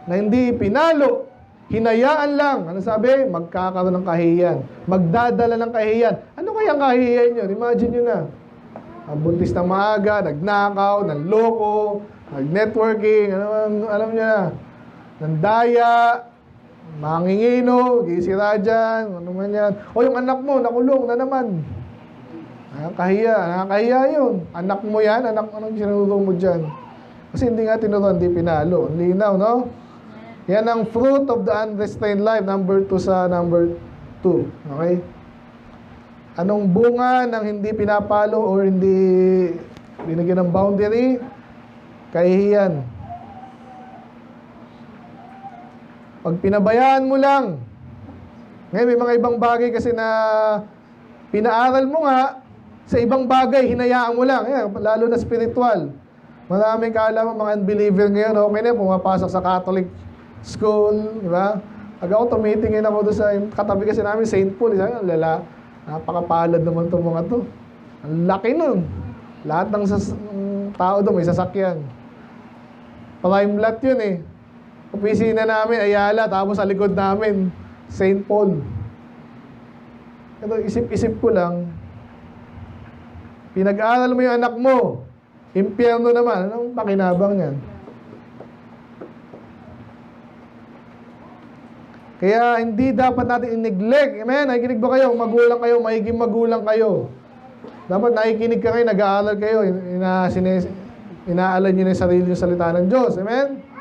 na hindi pinalo, hinayaan lang, sabi? Magkakaroon ng kahihiyan. Magdadala ng kahihiyan. Ano kaya ang kahihiyan nyo? Imagine nyo na. Buntis ng maaga, nagnakaw, nanloko, nag-networking, alam niyo na, nandaya, mangingino, gisira dyan, ano man yan. Yung anak mo, nakulong na naman. Nakakahiya yun. Anak mo yan, anong sinurong mo dyan? Kasi hindi nga tinuruan, hindi pinalo. Ang linaw, no? Yan ang fruit of the unrestrained life. Number 2 sa number 2. Okay? Anong bunga ng hindi pinapalo or hindi binigyan ng boundary? Kahihiyan. Pag pinabayaan mo lang, ngayon may mga ibang bagay kasi na pinaaral mo nga, sa ibang bagay, hinayaan mo lang. Yan, lalo na spiritual. Maraming kaalaman mga unbeliever ngayon, okay na, pumapasok sa Catholic school, di ba? Pag ako tumitingin ako doon sa katabi kasi namin, St. Paul, sabi, lala, napakapalad naman itong mga to. Ang laki nun. Lahat ng tao doon may sasakyan. Prime lot yun eh. Opisina namin, Ayala, tapos sa likod namin, St. Paul. Ito, isip-isip ko lang, pinag-aaral mo yung anak mo, impyerno naman, anong pakinabang yan? Kaya hindi dapat natin i-neglect. Amen? Nakikinig ba kayo? Magulang kayo, mahiging magulang kayo. Dapat nakikinig ka kayo, nag-aaral kayo, inaalan nyo na yung sarili yung salita ng Diyos. Amen?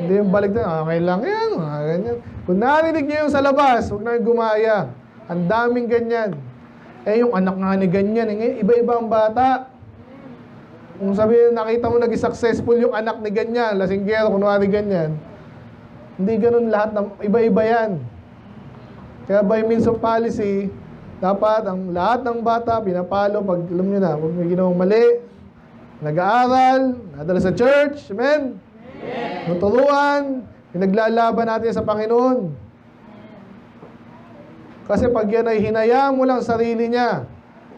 Hindi yung balik na, okay lang yan, ganyan. Kung narinig nyo yung sa labas, huwag na yung gumaya. Ang daming ganyan. Eh, yung anak nga ni ganyan, iba-iba ang bata. Kung sabihin, nakita mo naging successful yung anak ni ganyan, lasinggero, kunwari ganyan. Hindi ganun lahat, iba-iba yan. Kaya by means of policy, dapat ang lahat ng bata, pinapalo, pag alam nyo na, pag may ginawang mali, nag-aaral, nadala sa church, amen? Nuturuan, pinaglalaban natin sa Panginoon. Kasi pag yan ay hinayaan mo lang sarili niya,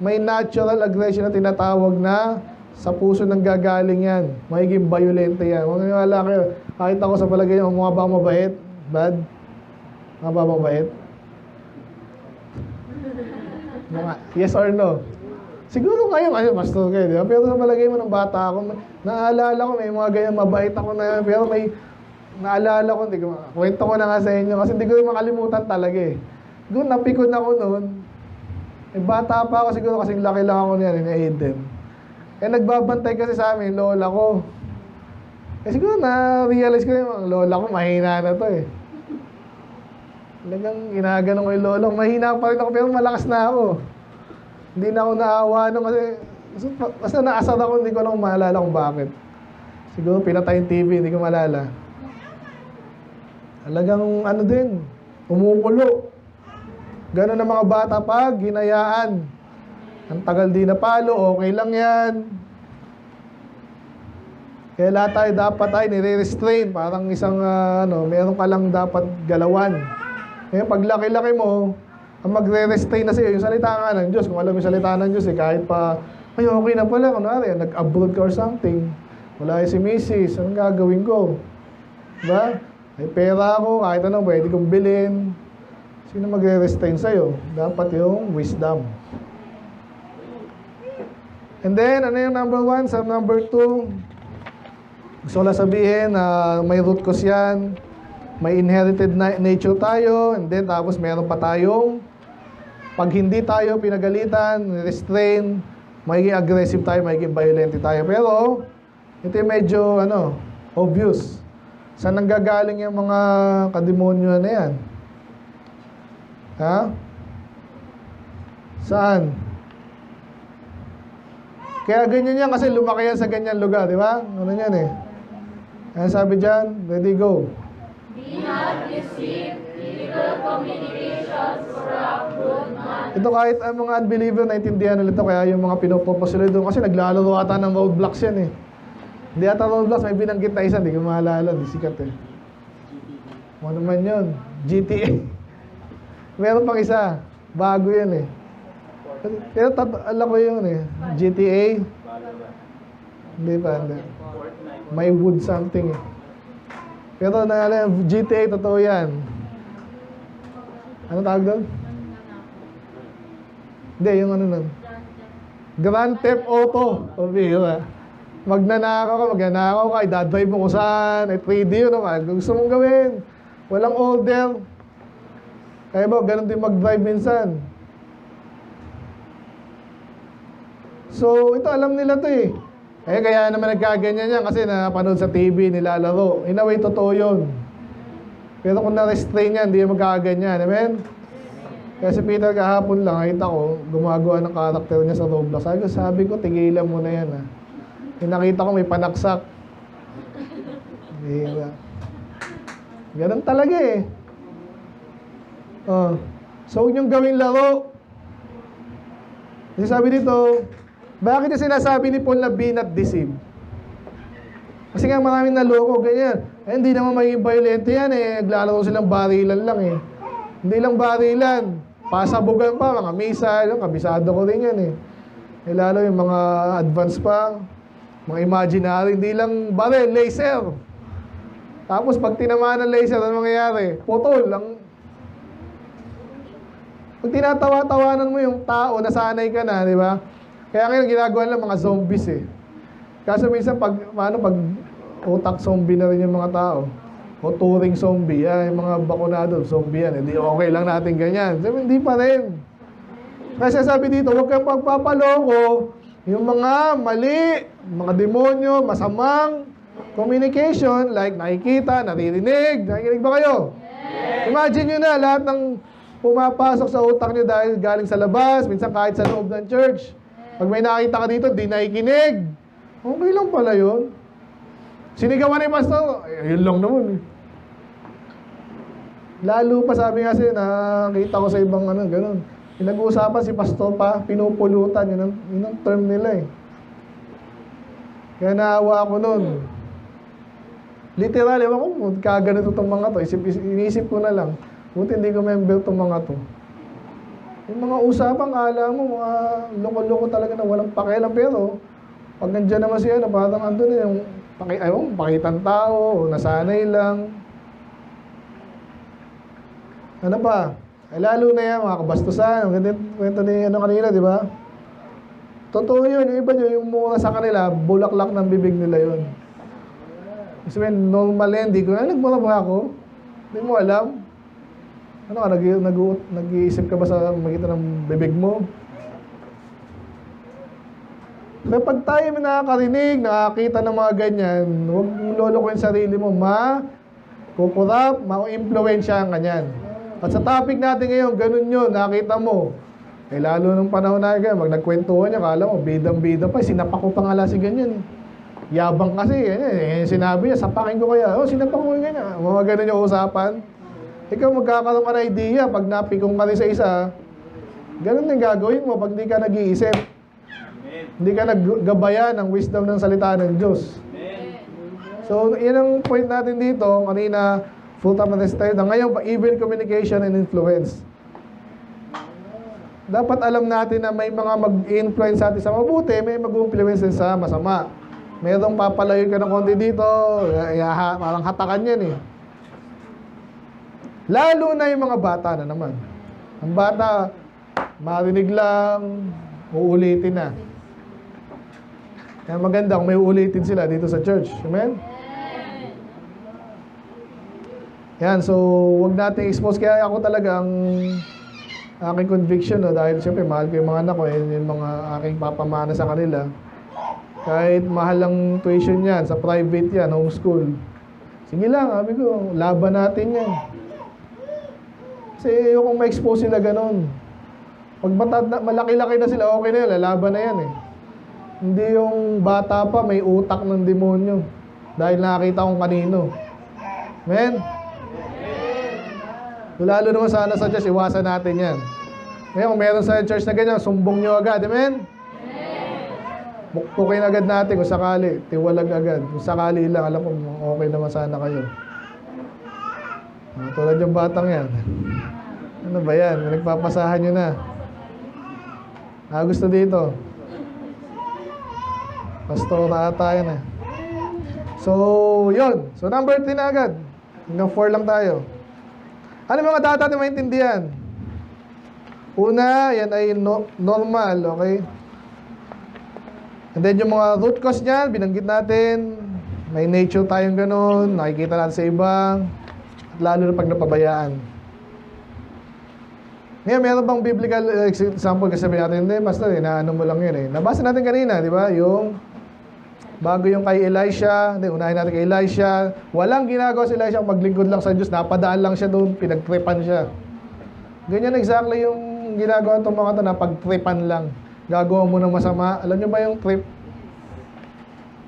may natural aggression na tinatawag na sa puso ng gagaling yan. Magiging violente yan. Huwag naniwala kayo. Kahit ako sa palagay niyo, mga ba mabait? Bad? Mga ba mabait? Yes or no? Siguro kayo, pastor kayo, di ba? Pero sa palagay mo ng bata ako, naalala ko, may mga ganyan, mabait ako na yan. Pero may, naalala ko, kwento ko na nga sa inyo, kasi hindi ko yung makalimutan talaga eh. Siguro napikon ako noon. May bata pa ako siguro, kasing laki lang ako niyan, in Aiden. Eh, nagbabantay kasi sa amin, lola ko. Eh, siguro na-realize ko yung lola ko, mahina na to eh. Talagang ginaganon ko yung lola ko. Mahina pa rin ako, pero malakas na ako. Hindi na ako naawa nung kasi basta naasar ako, hindi ko lang maalala kung bakit. Siguro pinatay yung TV, hindi ko maalala. Talagang ano din, umukulo. Ganon ang mga bata pag hinayaan. Ang tagal di na palo, okay lang yan. Kaya lahat tayo dapat ay nire-restrain. Parang isang, meron ka lang dapat galawan. Kaya pag laki-laki mo, ang magre-restrain na sa'yo, yung salita nga ng Diyos. Kung alam yung salita ng Diyos, kahit pa, ay okay na pala, kunwari, nag-abroad ka or something. Wala si Mrs., anong gagawin ko? Diba? May pera ako, kahit ano, pwede kong bilhin. Sino magre-restrain sa'yo? Dapat yung wisdom. And then, ano yung number 1? Sa number 2, gusto ko lang sabihin na may root cause yan. May inherited nature tayo. And then, tapos meron pa tayong pag hindi tayo pinagalitan, restrain, magiging aggressive tayo, magiging violent tayo. Pero, ito yung medyo, obvious. Saan nanggagaling yung mga kademonyo na yan? Ha? Saan? Kaya ganyan yan kasi lumaki yan sa ganyan lugar, di ba? Ano yan eh? Ano sabi dyan? Ready, go. Be not deceived, evil communications corrupt good man. Ito kahit ang mga unbeliever naintindihan nila ito, kaya yung mga pinopopos sila doon kasi naglalaro ata ng roadblocks yan eh. Hindi ata roadblocks, may binanggit na isa, hindi ko maalala, di sikat eh. Ano naman yun? GTA. Meron pang isa, bago yan eh. Pero alam ko yun eh. GTA. Hindi pa, hindi. May wood something eh. Pero naalala, GTA, totoo yan. Ano tawag doon? Hindi, yung ano nun. Grand Theft Auto. Magnanakaw ka, idadrive mo kung saan, 3D yun naman. Gusto mong gawin. Walang order. Kaya ba, ganun din mag-drive minsan. So, ito alam nila to eh. Kaya naman nagkaganyan yan kasi napanood sa TV, nilalaro. In a way, totoo yun. Pero kung na-restrain yan, hindi magkakaganyan. Amen? Kaya si Peter kahapon lang, nakita ko, gumagawa ng karakter niya sa Roblox. Sabi ko, tigilan mo na yan. Nakita ko may panaksak. Diba? Ganun talaga eh. So, huwag niyong gawing laro. Kasi sabi dito, bakit na sinasabi ni Paul na be not deceived? Kasi nga maraming naloko, ganyan. Hindi naman magiging violent yan eh. Naglalaro silang barilan lang eh. Hindi lang barilan. Pasabugan pa, mga misa, kabisado ko rin yan eh. Lalo yung mga advance pa, mga imaginary, hindi lang baril, laser. Tapos pag tinamaan ng laser, ano mangyayari? Putol lang. Pag tinatawa-tawanan mo yung tao, nasanay ka na, di ba? Kaya ngayon ginagawa lang mga zombies eh. Kaso minsan pag utak zombie na rin yung mga tao. O turing zombie, yung mga bakunado, zombie yan. Hindi okay lang natin ganyan. Sabi, hindi pa rin. Kasi sabi dito, huwag kang pagpapaloko. Yung mga mali, mga demonyo, masamang communication, like nakikita, naririnig. Nakikinig ba kayo? Yes. Imagine nyo na, lahat ng pumapasok sa utak nyo dahil galing sa labas, minsan kahit sa loob ng church. Pag may nakita ka dito, di nakikinig. Okay lang pala yun. Sinigawan ni pastor, yun lang naman eh. Lalo pa sabi nga siya, nakita ko sa ibang gano'n. Pinag-uusapan si pastor pa, pinupulutan, yun ang term nila eh. Kaya naawa ako nun. Literal, ewan ko, kaganito itong mga to. Inisip ko na lang, buti hindi ko member itong mga to. Yung mga usapang kala mo, mga loko-loko talaga na walang pakialam. Pero, pag nandiyan naman siya, parang andun yung pakitang tao, o nasanay lang. Ano pa? Lalo na yan, mga kabastusan. Ganito kwento ni kanila, di ba? Totoo yun. Yung iba nyo, yung mura sa kanila, bulaklak ng bibig nila yun. Kasi normal yan, di ko na, nagmura ba ako? Hindi mo alam. Ano ka, nag-iisip ka ba sa magitan ng bibig mo? Kaya pag tayo may nakakarinig, nakakita ng mga ganyan, huwag mong lolokohin sarili mo, kukurap, ma-influensya ang ganyan. At sa topic natin ngayon, ganun yun, nakita mo. Lalo nung panahon na ganyan, nagkwentuhan niya, kala mo, bidang-bida pa, sinapak ko pa nga si ganyan. Yabang kasi, ganyan, sinabi niya, sapakin ko kaya, sinapak ko ganyan. Mga ganun yung usapan. Ikaw magkakaroon ka na idea, pag napikong ka rin sa isa, ganun yung gagawin mo pag di ka nag-iisip. Hindi ka naggabayan ng wisdom ng salita ng Diyos. So, yan ang point natin dito. Kanina, full-time na tayo. Ngayon, evil communication and influence. Dapat alam natin na may mga mag-influence sa atin sa mabuti, may mag-influence sa masama. Mayroong papalayo ka ng konti dito, parang hatakan yan eh. Lalo na yung mga bata na naman. Ang bata, marinig lang, uulitin na. Kaya maganda kung may uulitin sila dito sa church. Amen? Yan, so huwag natin expose. Kaya ako talaga ang aking conviction, dahil siyempre mahal ko yung mga anak ko, yung mga aking papamana sa kanila. Kahit mahal ang tuition yan, sa private yan, homeschool. Sige lang, sabi ko, laban natin yan. Kasi kung ma-expose sila ganun. Pag malaki-laki na sila, okay na yan, lalaban na yan eh. Hindi yung bata pa, may utak ng demonyo. Dahil nakakita kong kanino. Amen? Lalo naman sana sa Diyos, iwasan natin yan. Ngayon, kung meron sa church na ganyan, sumbong nyo agad. Amen? Bukpukin agad natin kung sakali. Tiwalag agad. Kung sakali lang, alam ko, okay naman sana kayo. Tulad yung batang yan. Ano ba yan? Nagpapasahan nyo na. Gusto dito. Pastora ata yan eh. So, yun. So, number 3 na agad. Hanggang 4 lang tayo. Ano mga data na maintindihan? Una, yan ay normal, okay? And then yung mga root cause niyan, binanggit natin. May nature tayong ganun. Nakikita natin sa iba. At lalo na pag napabayaan. Ngayon, meron bang biblical example? Kasi sabi natin, hindi, basta, inaano mo lang yun eh. Nabasa natin kanina, di ba? Yung Bago yung kay Elisha, hindi, unahin natin kay Elisha. Walang ginagawa si Elisha, maglingkod lang sa Diyos, napadaan lang siya doon, pinagtripan siya. Ganyan exactly yung ginagawa itong mga ito, napagtripan lang. Gagawa mo ng masama. Alam niyo ba yung trip?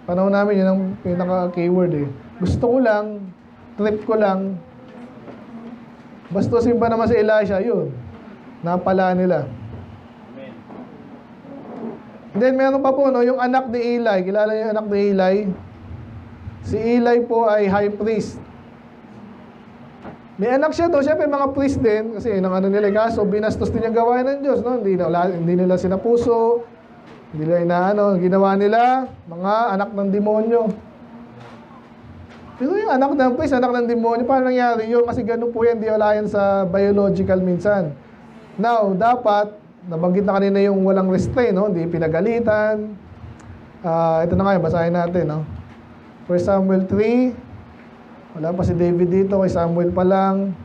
Panahon namin, yun ang pinaka-keyword eh. Gusto ko lang, trip ko lang. Bastusin ba naman si Elisha, yun. Napala nila. Then meron pa po, no, yung anak ni Eli. Kilala niyo yung anak ni Eli? Si Eli po ay high priest. May anak siya doon, siyempre mga priest din, kasi nang ano nila, kaso binastos din yung gawain ng Diyos, no? Hindi nila sinapuso, hindi nila inaano, ginawa nila, mga anak ng demonyo. Pero yung anak ng priest, anak ng demonyo, paano nangyari yun? Kasi ganun po yan, di wala yan sa biological minsan. Now, dapat, nabanggit na kanina yung walang restraint, no? Hindi pinagalitan. Ito na nga, basahin natin, no? 1 Samuel 3, wala pa si David dito, kay Samuel pa lang.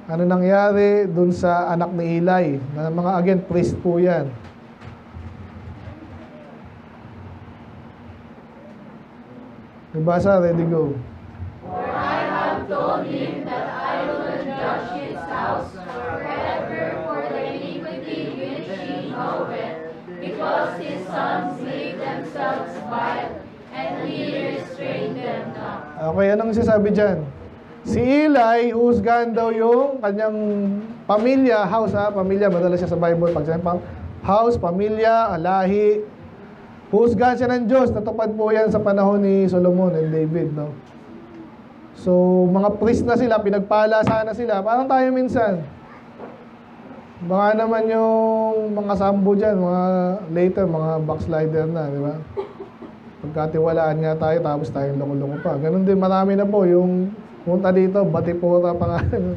Ano nangyari dun sa anak ni Eli? Na mga, again, priest po yan. Nabasa, ready, go. For I have told him that I will judge his house forever for the iniquity which he knoweth, because his sons make themselves vile, and he restrained them not. Okay, anong sasabi dyan? Si Eli, husgahan daw yung kanyang pamilya, house pamilya, madalas siya sa Bible, pag house, pamilya, lahi. Husgahan siya ng Diyos, natupad po yan sa panahon ni Solomon and David, no? So, mga priest na sila, pinagpala sana sila, parang tayo minsan. Baka naman yung mga sambo dyan, mga later, mga backslider na, di ba? Pagkatiwalaan nga tayo, tapos tayong loko-loko pa. Ganon din, marami na po. Yung punta dito, Batipura pangalan.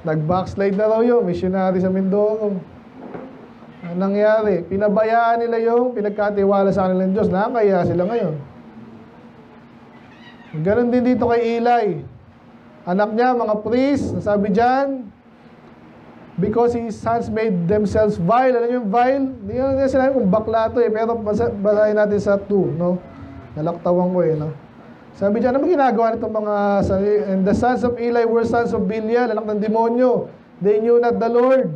Nag-backslide na raw yun, missionary sa Mindoro. Anong nangyari? Pinabayaan nila yung pinagkatiwala sa kanilang Diyos. Nakakaya sila ngayon. Ganon din dito kay Eli. Anak niya, mga priest, nasabi dyan, because his sons made themselves vile. Alam niyo yung vile? Hindi nyo sinabi kung bakla to eh. Pero basahin natin sa 2, no? Nalaktawan ko eh, no? Sabi dyan, ano ginagawa nitong mga... And the sons of Eli were sons of Belial, anak ng demonyo. They knew not the Lord.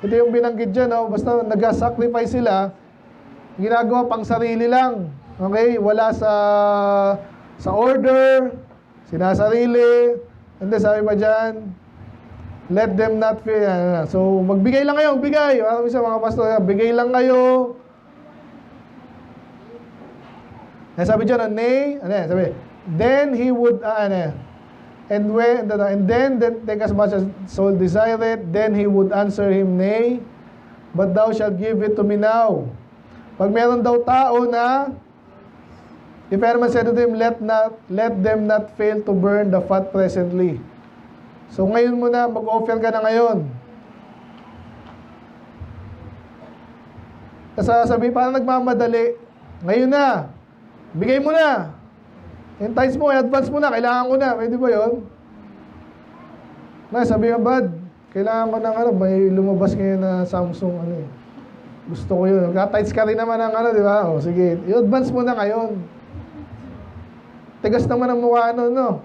Ito yung binanggit dyan, no? Basta nag-sacrifice sila, ginagawa pang sarili lang. Okay? Wala sa order, sinasarili. And then sabi pa dyan, let them not fear. So, magbigay lang kayo, bigay. Ano sa mga pastor, bigay lang kayo. Sabi dyan, nay, sabi, then he would, and then take as much as soul desireth, then he would answer him, nay, but thou shalt give it to me now. Pag meron daw tao na, if anyone said to them, let them not fail to burn the fat presently. So ngayon mo na, mag-offer ka na ngayon. Kasi sabi, parang nagmamadali. Ngayon na, bigay mo na. Entice mo, advance mo na, kailangan ko na. Pwede ba yun? Sabi nga, bad, kailangan ko ng may lumabas ngayon na Samsung, gusto ko yun. Katites ka rin naman ng di ba? O, sige, i-advance mo na ngayon. Tigas naman ang mukha no?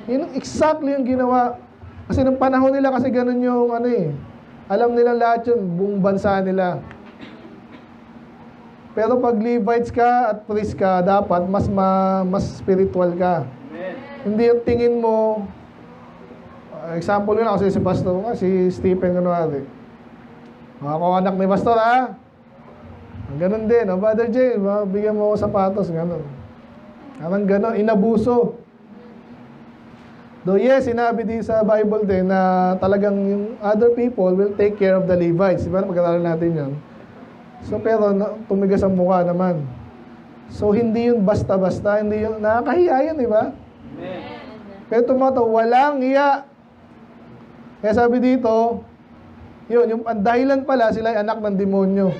Yun exactly yung ginawa. Kasi nung panahon nila, kasi ganun yung alam nila lahat yun, buong bansa nila. Pero pag Levites ka at priest ka, dapat mas spiritual ka. Amen. Hindi yung tingin mo, example yun ako, si Pastor nga, si Stephen kunwari. Ako anak ni Pastor, ganun din, Brother Jay, bigyan mo ako sapatos, ganun. Parang ganun, inabuso. Though yes, sinabi din sa Bible din na talagang yung other people will take care of the Levites. Diba? Pag-aralan natin yun. So, pero tumigas ang mukha naman. So, hindi yun basta-basta. Hindi yun, nakakahiya yun, di ba? Pero tumato, walang hiya. Kaya sabi dito, yun, yung dahilan pala, sila ay anak ng demonyo.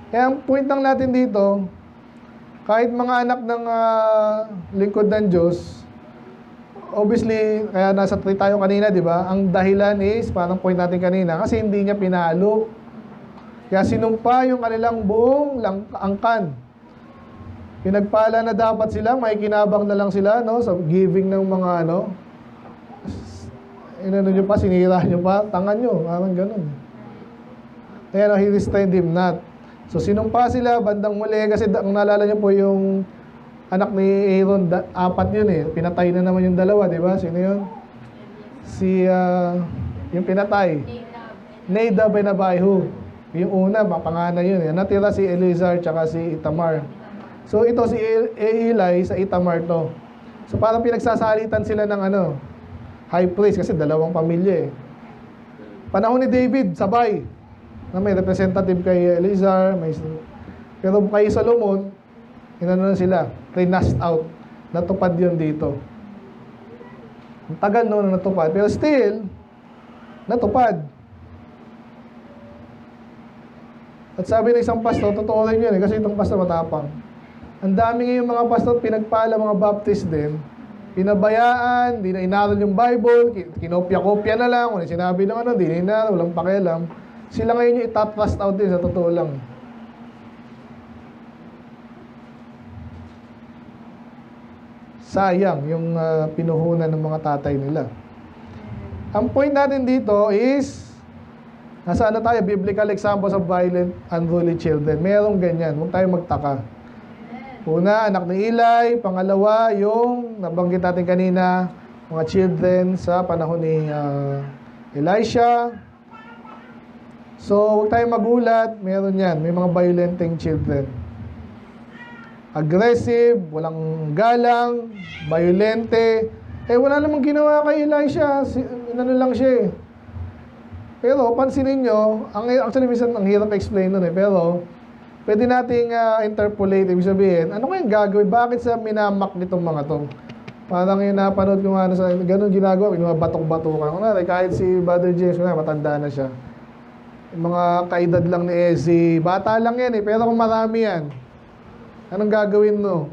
Kaya ang point lang natin dito, kahit mga anak ng lingkod ng Diyos, obviously, kaya nasa 3 tayo kanina, di ba? Ang dahilan is, parang point natin kanina, kasi hindi niya pinalo. Kaya sinumpa yung kanilang buong angkan. pinagpala na dapat sila, may kinabang na lang sila, no? Sa giving ng mga ano. Inano nyo pa, sinira nyo pa, tangan nyo, parang ganun. Kaya no, he restrained him not. So sinumpa sila bandang muli, kasi kung naalala nyo po yung anak ni Aaron, apat yun eh. Pinatay na naman yung dalawa, di ba? Sino yun? Si, yung pinatay. Nadab and Abihu. Yung una, panganay yun eh. Natira si Eleazar tsaka si Itamar. So ito si Eli sa Itamar to. So parang pinagsasalitan sila ng ano, high priest kasi dalawang pamilya eh. Panahon ni David, sabay. Na may representative kay Eleazar, pero kay Solomon, inano na sila, renast out. Natupad yun dito. Ang tagal noon natupad, pero still, natupad. At sabi ng isang pastor, totoo rin yun eh, kasi itong pastor matapang. Ang dami ngayong mga pastor, pinagpala mga Baptist din, pinabayaan, di na inaral yung Bible, kinopya-kopya na lang, kung sinabi ng ano, di na inaral, walang pakialam. Sila ngayon yung itatrust out din, sa totoo lang. Sayang yung pinuhunan ng mga tatay nila. Ang point natin dito is, nasa ano tayo, biblical examples of violent, unruly children. Merong ganyan, huwag tayo magtaka. Una, anak ni Eli. Pangalawa, yung nabanggit natin kanina, mga children sa panahon ni Elisha. So, huwag tayong magulat, meron yan. May mga violenting children. Aggressive, walang galang, violente. Eh, wala namang ginawa kay Elisha. Ano lang siya eh. Pero, pansinin nyo, actually, minsan ang hirap explain nun eh. Pero, pwede nating interpolate, ibig sabihin, ano kayang gagawin? Bakit sa minamak nitong mga to? Parang yung napanood ko nga sa ganun ginagawa, yung mga batok-batokan. Kunwari, kahit si Brother James, matanda na siya. Yung mga kaedad lang ni Ezzy, bata lang yan eh, pero kung marami yan, anong gagawin mo?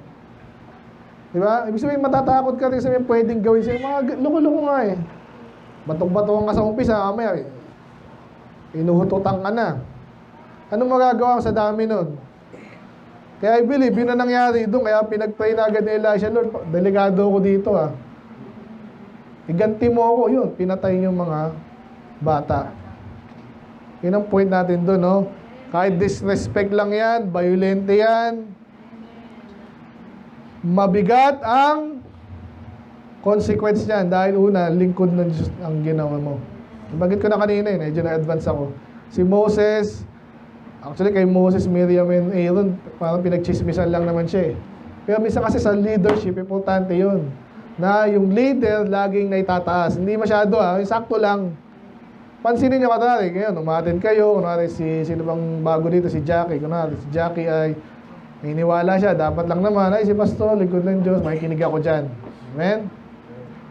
Diba? Ibig sabihin, matatakot ka rin sabihin, pwedeng gawin siya. Mga loko-loko nga eh. Batok-batokan ka sa umpisa, kamaya eh. Inuhututan ka na. Anong magagawa sa dami nun? Kaya I believe, yun na nangyari doon. Kaya pinag-pray na agad ni Elisha, Lord, delikado ako dito ah. Iganti mo ako, yun. Pinatay yung mga bata. Yun ang point natin doon, no? Kahit disrespect lang yan, violente yan, mabigat ang consequence niyan. Dahil una, lingkod ng Diyos ang ginawa mo. Bagit ko na kanina eh, medyo na-advance ako. Si Moses, actually kay Moses, Miriam, and Aaron, parang pinagchismisan lang naman siya eh. Pero minsan kasi sa leadership, importante yun. Na yung leader, laging naitataas. Hindi masyado sakto lang. Pansinin niyo katari, ngayon, umatin kayo, kunwari sino bang bago dito, si Jackie, kunwari, si Jackie ay naniniwala siya, dapat lang naman, ay si Pastor, lingkod ng Diyos, makikinig ako dyan. Amen?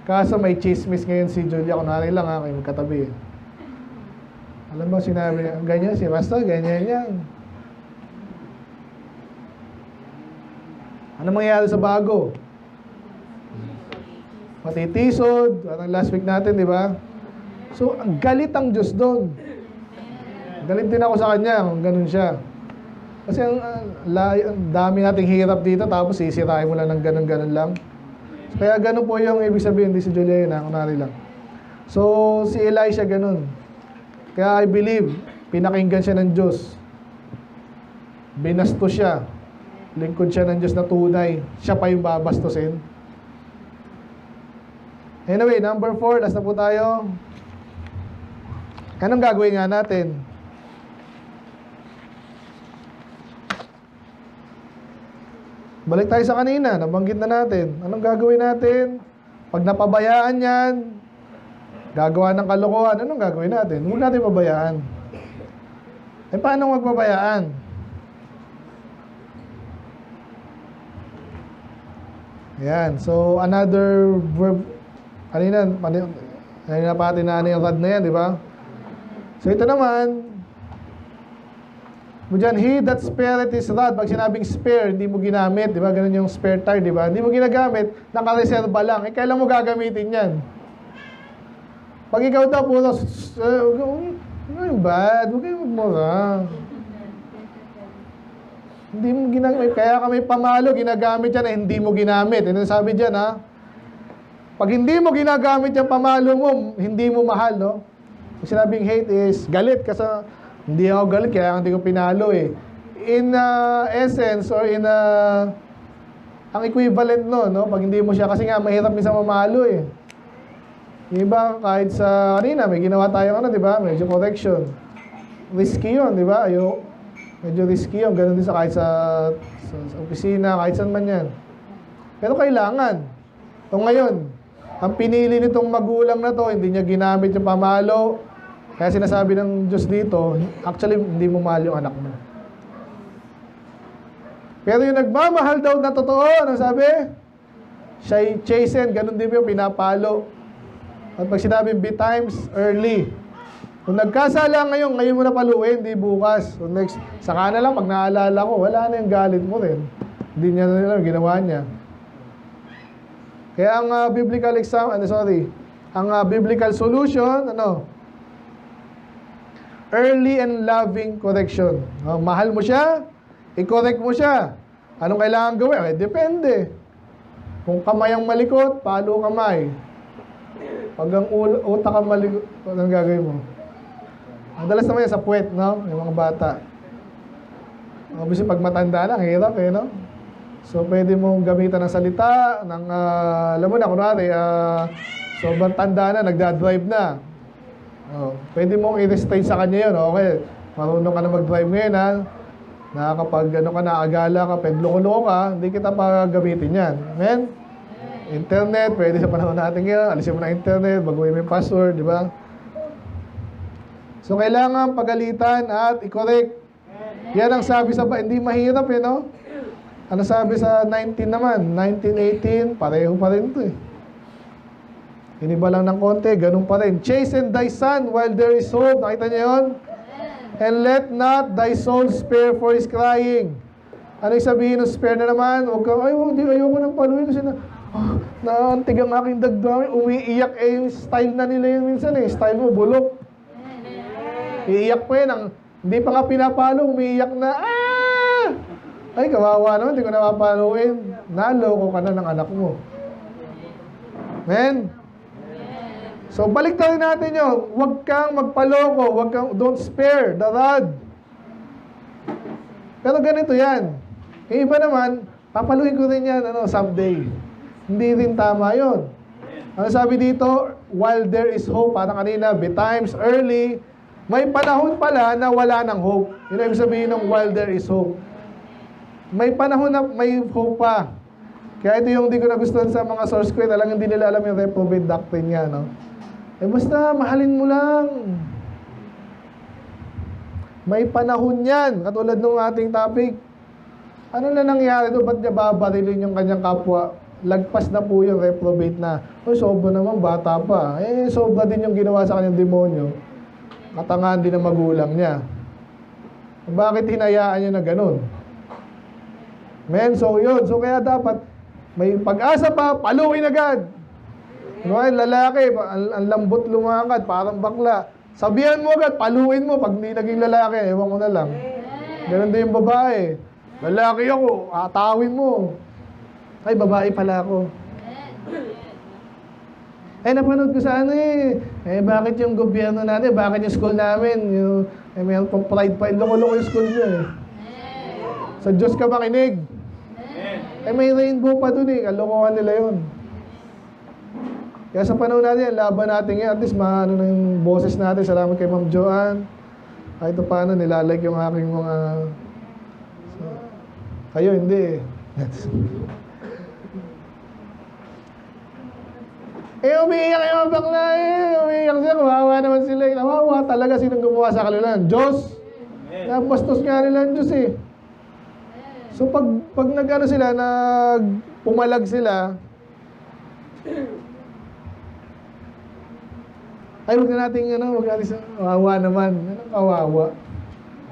Kaso may chismis ngayon si Julia, kunwari lang kayo magkatabi. Alam mo, sinabi niya, ganyan si Pastor, ganyan yan. Ano mangyayari sa bago? Matitisod, parang last week natin, di ba? So, ang galit ang Diyos doon. Galit din ako sa kanya kung ganun siya. Kasi ang dami nating hirap dito, tapos sisirahin mo lang ng ganun-ganun lang. So, kaya ganun po yung ibig sabihin, di si Julia yun, kunwari lang. So, si Elisha ganun. Kaya I believe, pinakinggan siya ng Diyos. Binasto siya. Lingkod siya ng Diyos na tunay. Siya pa yung babastusin. Anyway, number 4, last na po tayo. Anong gagawin nga natin? Balik tayo sa kanina, nabanggit na natin. Anong gagawin natin? Pag napabayaan yan, gagawa ng kalokohan, anong gagawin natin? Huwag natin pabayaan. Eh, paano magpabayaan? Yan. So, another verb. Kanina pa natin na yung rod na yan, di ba? So, ito naman, dyan, he that spareth his rod. Pag sinabing spare, hindi mo ginamit, di ba? Ganun yung spare tire, di ba? Hindi mo ginagamit, nakareserba lang. Eh, kailan mo gagamitin yan? Pag ikaw daw, puro, ano yung bad? Huwag kayong magmura. Hindi mo ginamit. Kaya kami pamalo, ginagamit yan na hindi mo ginamit. Ano sabi dyan, ha? Pag hindi mo ginagamit yung pamalo mo, hindi mo mahal, no? Yung sinabing hate is galit. Kasi hindi ako galit, kaya hindi ko pinalo, eh. In essence, or in ang equivalent no? Pag hindi mo siya, kasi nga, mahirap minsan mamalo, eh. Yung iba, kahit sa kanina, may ginawa tayong di ba? Medyo correction. Risky yun, di ba? Medyo risky yun. Ganun din kahit sa opisina, kahit saan man yan. Pero kailangan. So ngayon, ang pinili nitong magulang na to, hindi niya ginamit yung pamalo. Kaya sinasabi ng Diyos dito, actually, hindi mo mahal yung anak mo. Pero yung nagmamahal daw na totoo, ano sabi? Siya'y chasten, ganun din yung pinapalo. At pag sinabing be times early, kung nagkasala ngayon mo na paluin, hindi bukas. So next, saka na lang, pag naalala ko, wala na yung galit mo rin. Hindi niya na nila, ginawa niya. Kaya ang biblical biblical solution, early and loving correction. Mahal mo siya, i-correct mo siya. Anong kailangan gawin? Depende. Kung kamay ang malikot, palo kamay. Pag ang utak ang malikot, anong gagawin mo? Ang dalas naman yan sa puwet, no? Yung mga bata. Obviously, pag matanda na, hirap no? So, pwede mong gamitan ng salita, alam mo na, kunwari, sobrang tanda na, nagdadrive na. Pwede mong i-restrain sa kanya yun, okay? Marunong ka na mag-drive ngayon, ha? Na kapag naagala ka, pedloko-loko ka, hindi kita pa gamitin yan. Amen? Internet, pwede sa panahon natin yan, alisin mo na internet, baguhin mo yung password, di ba? So, kailangan pagalitan at i-correct. Yan ang sabi sa hindi mahirap, no? Ano sabi sa 19 naman? 1918, pareho pa rin ito, eh. Iniba lang ng konti, ganun pa rin. Chasten thy son while there is hope. Nakita niyo yun? And let not thy soul spare for his crying. Ano yung sabihin ng spare na naman? Huwag ka, ayoko nang paluin kasi naantig ang aking dagdami. Umiiyak, yung style na nila yun minsan, eh. Style mo, bulok. Iiyak pa yun. Hindi pa nga pinapalo, umiiyak na, Ay, kawawa naman, hindi ko napapaluin. Naloko ka na ng anak mo. Amen? So, balik tayo natin yun. Huwag kang magpaloko. Don't spare the rod. Pero ganito yan. Yung iba naman, papaluin ko rin yan someday. Hindi rin tama yun. Ano sabi dito? While there is hope, parang kanina, be times early, may panahon pala na wala ng hope. Yun ang ibig sabihin ng while there is hope. May panahon na may hope pa. Kaya ito yung hindi ko nagustuhan sa mga source ko, talagang hindi nila alam yung reprobate doctrine niya, no? Basta, mahalin mo lang. May panahon yan. Katulad ng ating topic. Ano na nangyari doon? Ba't niya babarilin yung kanyang kapwa? Lagpas na po yung reprobate na. Sobra naman, bata pa. Sobra din yung ginawa sa kanyang demonyo. Katangahan din ang magulang niya. Bakit hinayaan niya na ganun? So yun. So kaya dapat, may pag-asa pa, paluin agad. Lalaki, ang lambot lumakad, parang bakla. Sabihan mo agad, paluin mo. Pag hindi naging lalaki, ewan ko na lang. Ganun din yung babae. Lalaki ako, atawin mo. Ay, babae pala ako. Napanood ko sa bakit yung gobyerno natin, bakit yung school namin, mayroon pang pride pa, loko-loko yung school niya, Sa Diyos ka makinig. May rainbow pa dun, kalokohan nila yun. Kaya sa panahon natin, laban natin yan, at least maano na yung boses natin. Salamat kay Ma'am Joanne. Kahit paano, nilalike yung aking mga... Kayo, hindi umiiyak yung bakla umiiyak siya, kawawa naman sila. Kawawa talaga, sinong gumawa sa kanila? Diyos. Napastos nga nila ang Diyos, So, pag nag-ano sila, pumalag sila, huwag na natin, kawawa naman. Anong kawawa?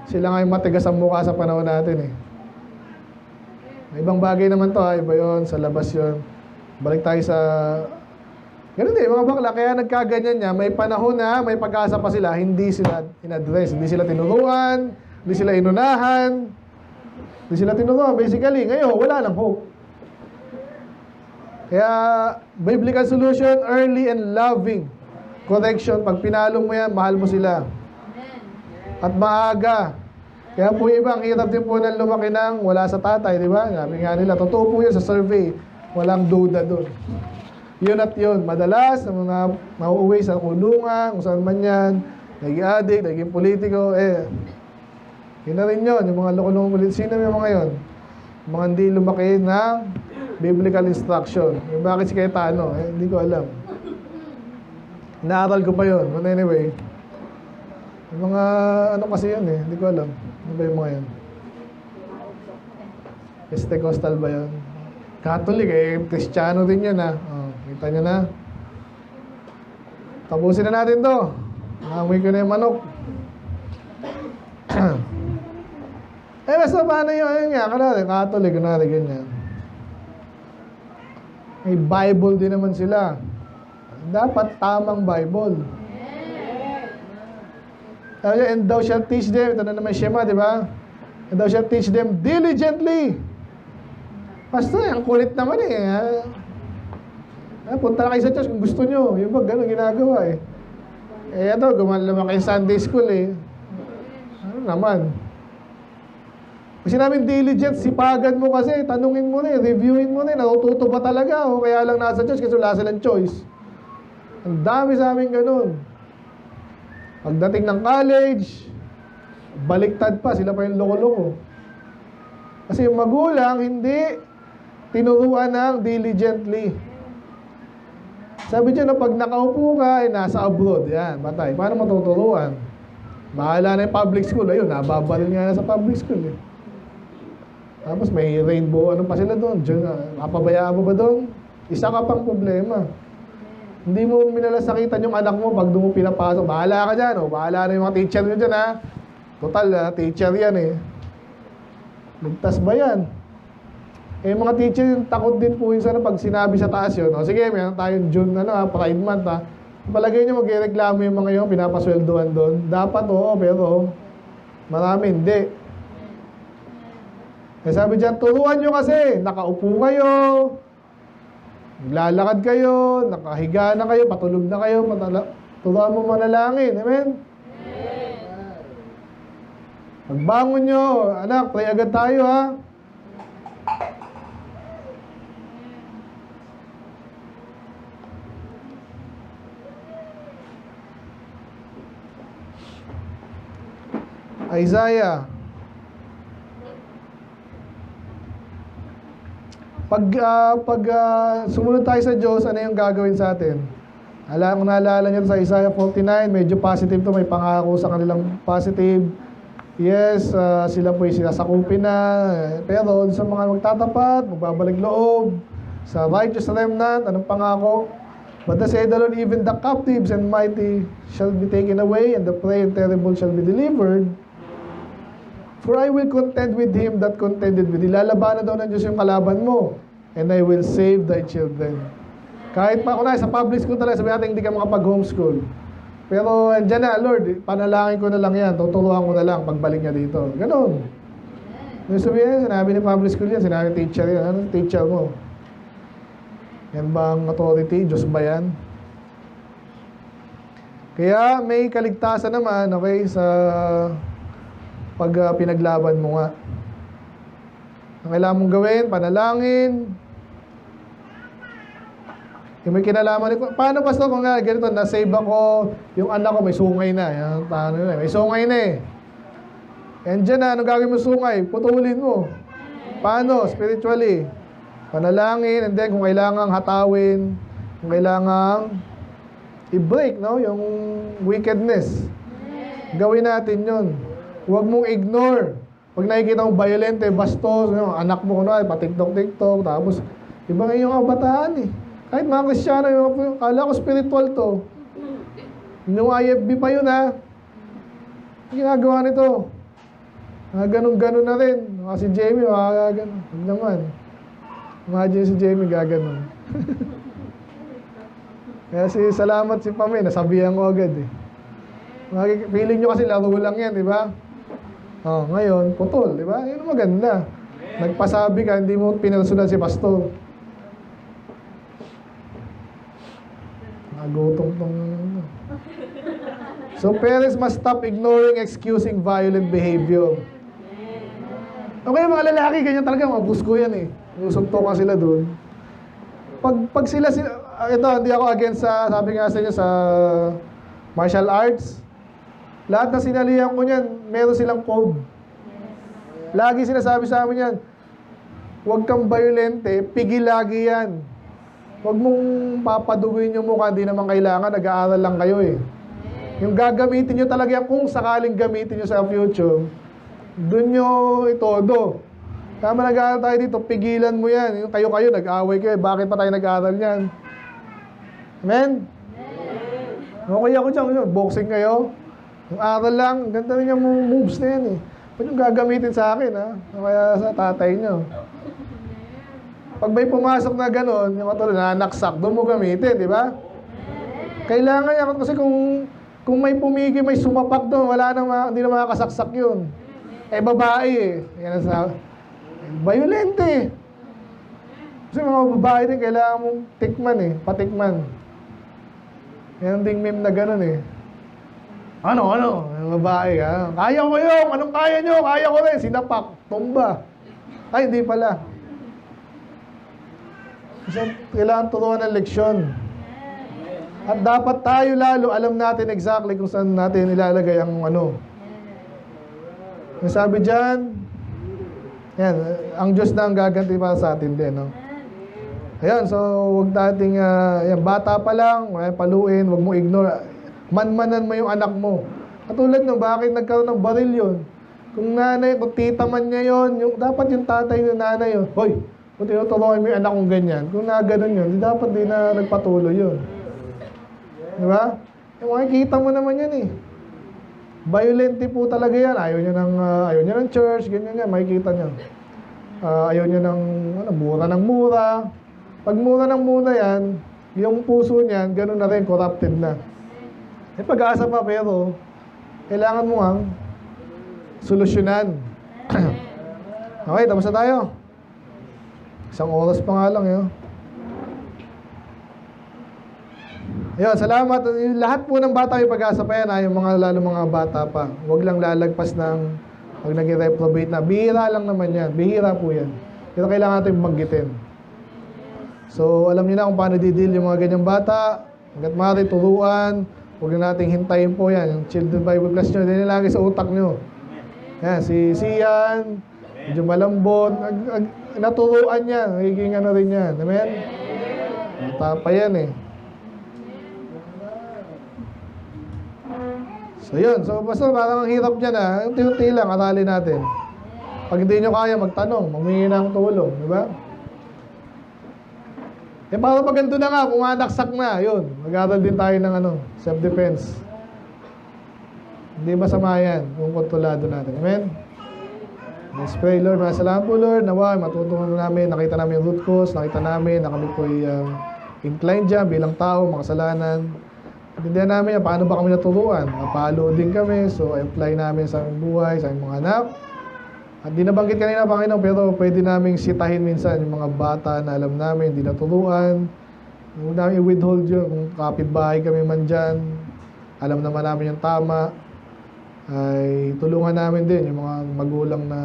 Sila nga yung matigas ang mukha sa panahon natin, May ibang bagay naman to, iba yun, sa labas yun. Balik tayo sa... Ganun mga bakla, kaya nagkaganyan niya, may panahon na, may pag-asa pa sila, hindi sila in-address, hindi sila tinuruan, hindi sila inunahan. Hindi sila tinuruan. Basically, ngayon, wala nang hope. Kaya, biblical solution, early and loving correction. Pag pinalong mo yan, mahal mo sila. At maaga. Kaya po yung ibang hirap din po ng lumaki ng wala sa tatay, di ba? Sabi nga nila, totoo po yun sa survey. Walang duda doon. Yun at yun. Madalas, ang mga nauuwi sa kulungan, kung saan man yan, naging addict, naging politiko, yun na rin yun. Yung mga loko-loko politiko. Sino yung mga yun? Mga hindi lumaki ng biblical instruction. Yung bakit si Cayetano, hindi ko alam. Naaral ko pa yun. But anyway, yung mga ano kasi yun hindi ko alam. Ano ba yung mga yun? Pentecostal ba yun? Catholic Kristiyano din yan kita nyo na. Tapusin na natin to. Naamoy ko na yung manok. Basta paano yun? Ayun nga, Catholic, kunwari ganyan. May Bible din naman sila. Dapat tamang Bible. And thou shalt teach them, ito na naman Shema, di ba? And thou shalt teach them diligently. Pastor, ang kulit naman punta na kayo sa church kung gusto nyo. Yung ba, gano'n ginagawa ito, gumalama kayo Sunday school Ano naman? Kasi namin diligent, sipagan mo kasi, tanungin mo reviewin mo natututo ba talaga o kaya lang nasa church kasi wala silang choice. Ang dami sa amin gano'n. Pagdating ng college, baliktad pa, sila pa yung loko-loko. Kasi yung magulang, hindi tinuruan ng diligently. Sabi dyan, pag nakaupo ka, nasa abroad, yan, patay. Paano matuturuan? Bahala na yung public school. Ayun, nababalil nga na sa public school Tapos may rainbow, ano pa sila doon? Kapabayaan mo ba doon? Isa ka pang problema. Hindi mo minalasakitan yung anak mo pag doon mo pinapasok. Bahala ka dyan, bahala na yung mga teacher nyo dyan, Total, teacher yan, Ligtas ba yan? Mga teacher, yung takot din po yun sana pag sinabi sa taas yun. Sige, meron tayong June, Pride Month, Palagay nyo magreklamo yung mga yun, pinapasweldoan doon. Dapat, pero marami hindi. Sabi dyan, turuan nyo kasi, nakaupo kayo, lalakad kayo, nakahiga na kayo, patulog na kayo, turuan mo manalangin. Amen? Pagbangon nyo, anak, pray agad tayo Isaiah. Pag sumunod tayo sa Diyos, ano yung gagawin sa atin? Kung naalala nyo sa Isaiah 49, medyo positive to, may pangako sa kanilang positive. Yes, sila po'y sinasakupin na. Pero sa mga magtatapat, magbabalik loob, sa righteous remnant, anong pangako? But the say the Lord, even the captives and mighty shall be taken away, and the prey and terrible shall be delivered. For I will contend with him that contended with thee. Lalabanan daw ng Diyos yung kalaban mo. And I will save thy children. Kahit pa, kunwari sa public school talaga, sabi natin hindi ka makapag-homeschool. Pero andyan na, Lord, panalangin ko na lang yan. Tuturuan ko na lang pagbalik niya dito. Ganon. Yung sabihin, sinabi ni public school yan, sinabi teacher yan. Ano teacher mo? Yan bang authority? Diyos ba yan? Kaya may kaligtasan naman, okay, sa pag pinaglaban mo nga. Ang kailangan mong gawin, panalangin. Yung may kinalaman, paano pastor kung nga ganito, na-save ako, yung anak ko may sungay na. Yan, may sungay na And dyan na, anong gagawin mo sungay? Putulin mo. Paano? Spiritually. Panalangin, and then kung kailangang hatawin, kung kailangang i-break, yung wickedness. Gawin natin yun. Huwag mong ignore. Pag nakikita mong violente, bastos, anak mo kunwari, pa-tiktok-tiktok, tapos, iba nga yung kabataan Kahit mga Kristiyano, kala ko spiritual to. Yung IFB pa yun ginagawa nito. Ganun-ganun na rin. Si Jamie, ganun. Huwag naman. Imagine si Jamie gaganon. Kaya salamat si Pamay, nasabihan ko agad Feeling nyo kasi laro lang yan, di ba? Ngayon, putol, di ba? Yun ang maganda. Nagpasabi ka, hindi mo pinansunan si pastor. Nagutom tong... So, parents must stop ignoring, excusing violent behavior. Okay, mga lalaki, ganyan talaga, mga busko yan eh. Nusuntokan sila doon. Pag sila, ito, hindi ako against sa, sabi nga sa inyo, sa martial arts. Lahat na sinalihan ko niyan, meron silang code. Lagi sinasabi sa amin yan, huwag kang violente, pigil lagi yan. Huwag mong papaduguin yung mukha, hindi naman kailangan, nag-aaral lang kayo eh. Yung gagamitin nyo talaga yan, kung sakaling gamitin nyo sa future, doon nyo itodo. Tama, nag-aaral tayo dito, pigilan mo yan. Yung kayo-kayo, nag-away kayo, bakit pa tayo nag-aaral yan? Amen? Okay ako dyan, boxing kayo. Yung aral lang, ganda rin yung moves na yan eh. Ba't yung gagamitin sa akin ha? Kaya sa tatay nyo. Pag may pumasok na gano'n, yung katulad, nanaksak, doon mo gamitin, di ba? Kailangan yan, kasi kung may pumigi, may sumapak doon, wala na, hindi na makakasaksak yun. Eh, babae eh. Yan ang sabi. Violent eh. Kasi mga babae din, kailangan mong tikman eh, patikman. Yan ding meme na gano'n eh. Ano? Yung babae ha? Kaya ko yun! Anong kaya nyo? Kaya ko rin! Sinapak, tumba. Ay, hindi pala. Kasi kailangan turuan ng leksyon. At dapat tayo lalo, alam natin exactly kung saan natin ilalagay ang ano. Yung sabi dyan, yan, ang Diyos na ang gaganti para sa atin din, no? Ayan, so huwag nating, yan, bata pa lang, paluin, huwag mo ignore. Manmanan mo yung anak mo. Katulad nung bakit nagkaroon ng baril yun. Kung nanay, kung tita man niya yun, dapat yung tatay ng nanay yun. Hoy, kung tinuturuan mo yung anak kong ganyan, kung nagano'n yun, dapat di na nagpatuloy yun. Di ba? Yung makikita mo naman yan eh. Violent po talaga yan. Ayaw niya ng church, ganyan yan, makikita niya. Ayaw niya ng mura ng mura. Pag mura ng mura yan, yung puso niyan, gano'n na rin, corrupted na. Eh pag-asa pa pero, kailangan mo ang solusyonan. Okay, tapos na tayo. Isang oras pa nga lang yun. Ayun, salamat. Lahat po ng bata may pag-asa pa yan, yung lalo mga bata pa. Huwag lang lalagpas ng pag naging reprobate na. Bihira lang naman yan. Bihira po yan. Pero kailangan natin banggitin. So, alam niyo na kung paano didil yung mga ganyang bata. Hanggat maaari, turuan. Huwag na nating hintayin po yan. Yung Children Bible class nyo, din lagi sa utak nyo. Yan, si Sian, medyo malambot. Naturuan niya. Magiging ano rin yan. Amen? Tapa yan eh. So yun, so basta parang ang hirap niya na, unti-unti lang, aralin natin. Pag hindi nyo kaya, magtanong, mamingi ng tulong, di ba? Eh para maganda na nga, pumadaksak na, yun, mag-aral din tayo ng self-defense. Hindi masama yan, kung kontrolado natin. Amen? Let's pray, Lord. Masalamat po, Lord, nawa, matutunan namin, nakita namin yung root cause, nakita namin na kami po inclined dyan bilang tao, makasalanan. Intindihan namin yan, paano ba kami naturuan? Napalo din kami, so apply namin sa aming buhay, sa aming mga anak. At di nabanggit kanina, Panginoon, pero pwede namin sitahin minsan yung mga bata na alam namin, hindi naturuan. Huwag namin i-withhold yun, kung kapitbahay kami man dyan, alam naman namin yung tama, ay tulungan namin din yung mga magulang na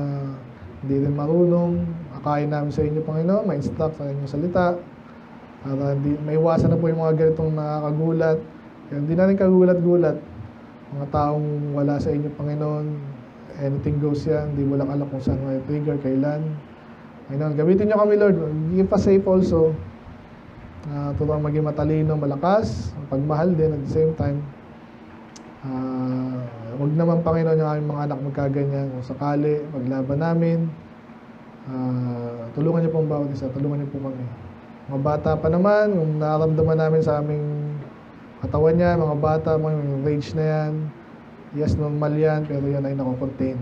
hindi rin marunong. Akayin namin sa inyo, Panginoon, ma-instruct sa inyong salita. Para maiwasan na po yung mga ganitong nakakagulat. Hindi na rin kagulat-gulat. Mga taong wala sa inyo, Panginoon. Anything goes yan. Hindi mo lang alam kung saan may trigger, kailan. Panginoon, gamitin nyo kami, Lord. Keep us safe also. Turuan maging matalino, malakas, pagmahal din at the same time. Huwag naman, Panginoon, yung aming mga anak magkaganyan. Kung sakali, maglaban namin. Tulungan niyo po ang bawat isa. Tulungan niyo po kami. Mga bata pa naman, kung nararamdaman namin sa aming katawan niya, mga bata, mga rage na yan. Yes, normal yan, pero yan ay nakakontain.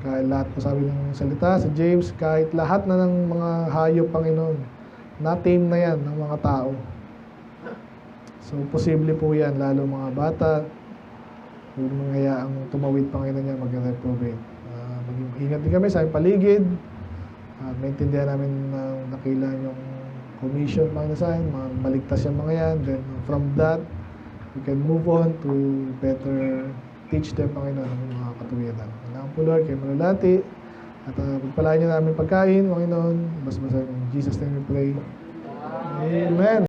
Kahit lahat po sabi ng salita, si James, kahit lahat na ng mga hayop, Panginoon, na-tame na yan ng mga tao. So, posible po yan, lalo mga bata, huwag mong hayaang tumawid, Panginoon niya, mag-reprobate. Ingat din kami sa aming paligid. maintindihan namin na nakilan yung commission, Panginoon, sa akin, maligtas yung mga yan. Then from that, we can move on to better teach them, Panginoon, ang mga katuwiran. Kailangan po, Lord, kayo malulati. At pagpalain niyo namin pagkain, Panginoon. Basta in Jesus' name we pray. Amen.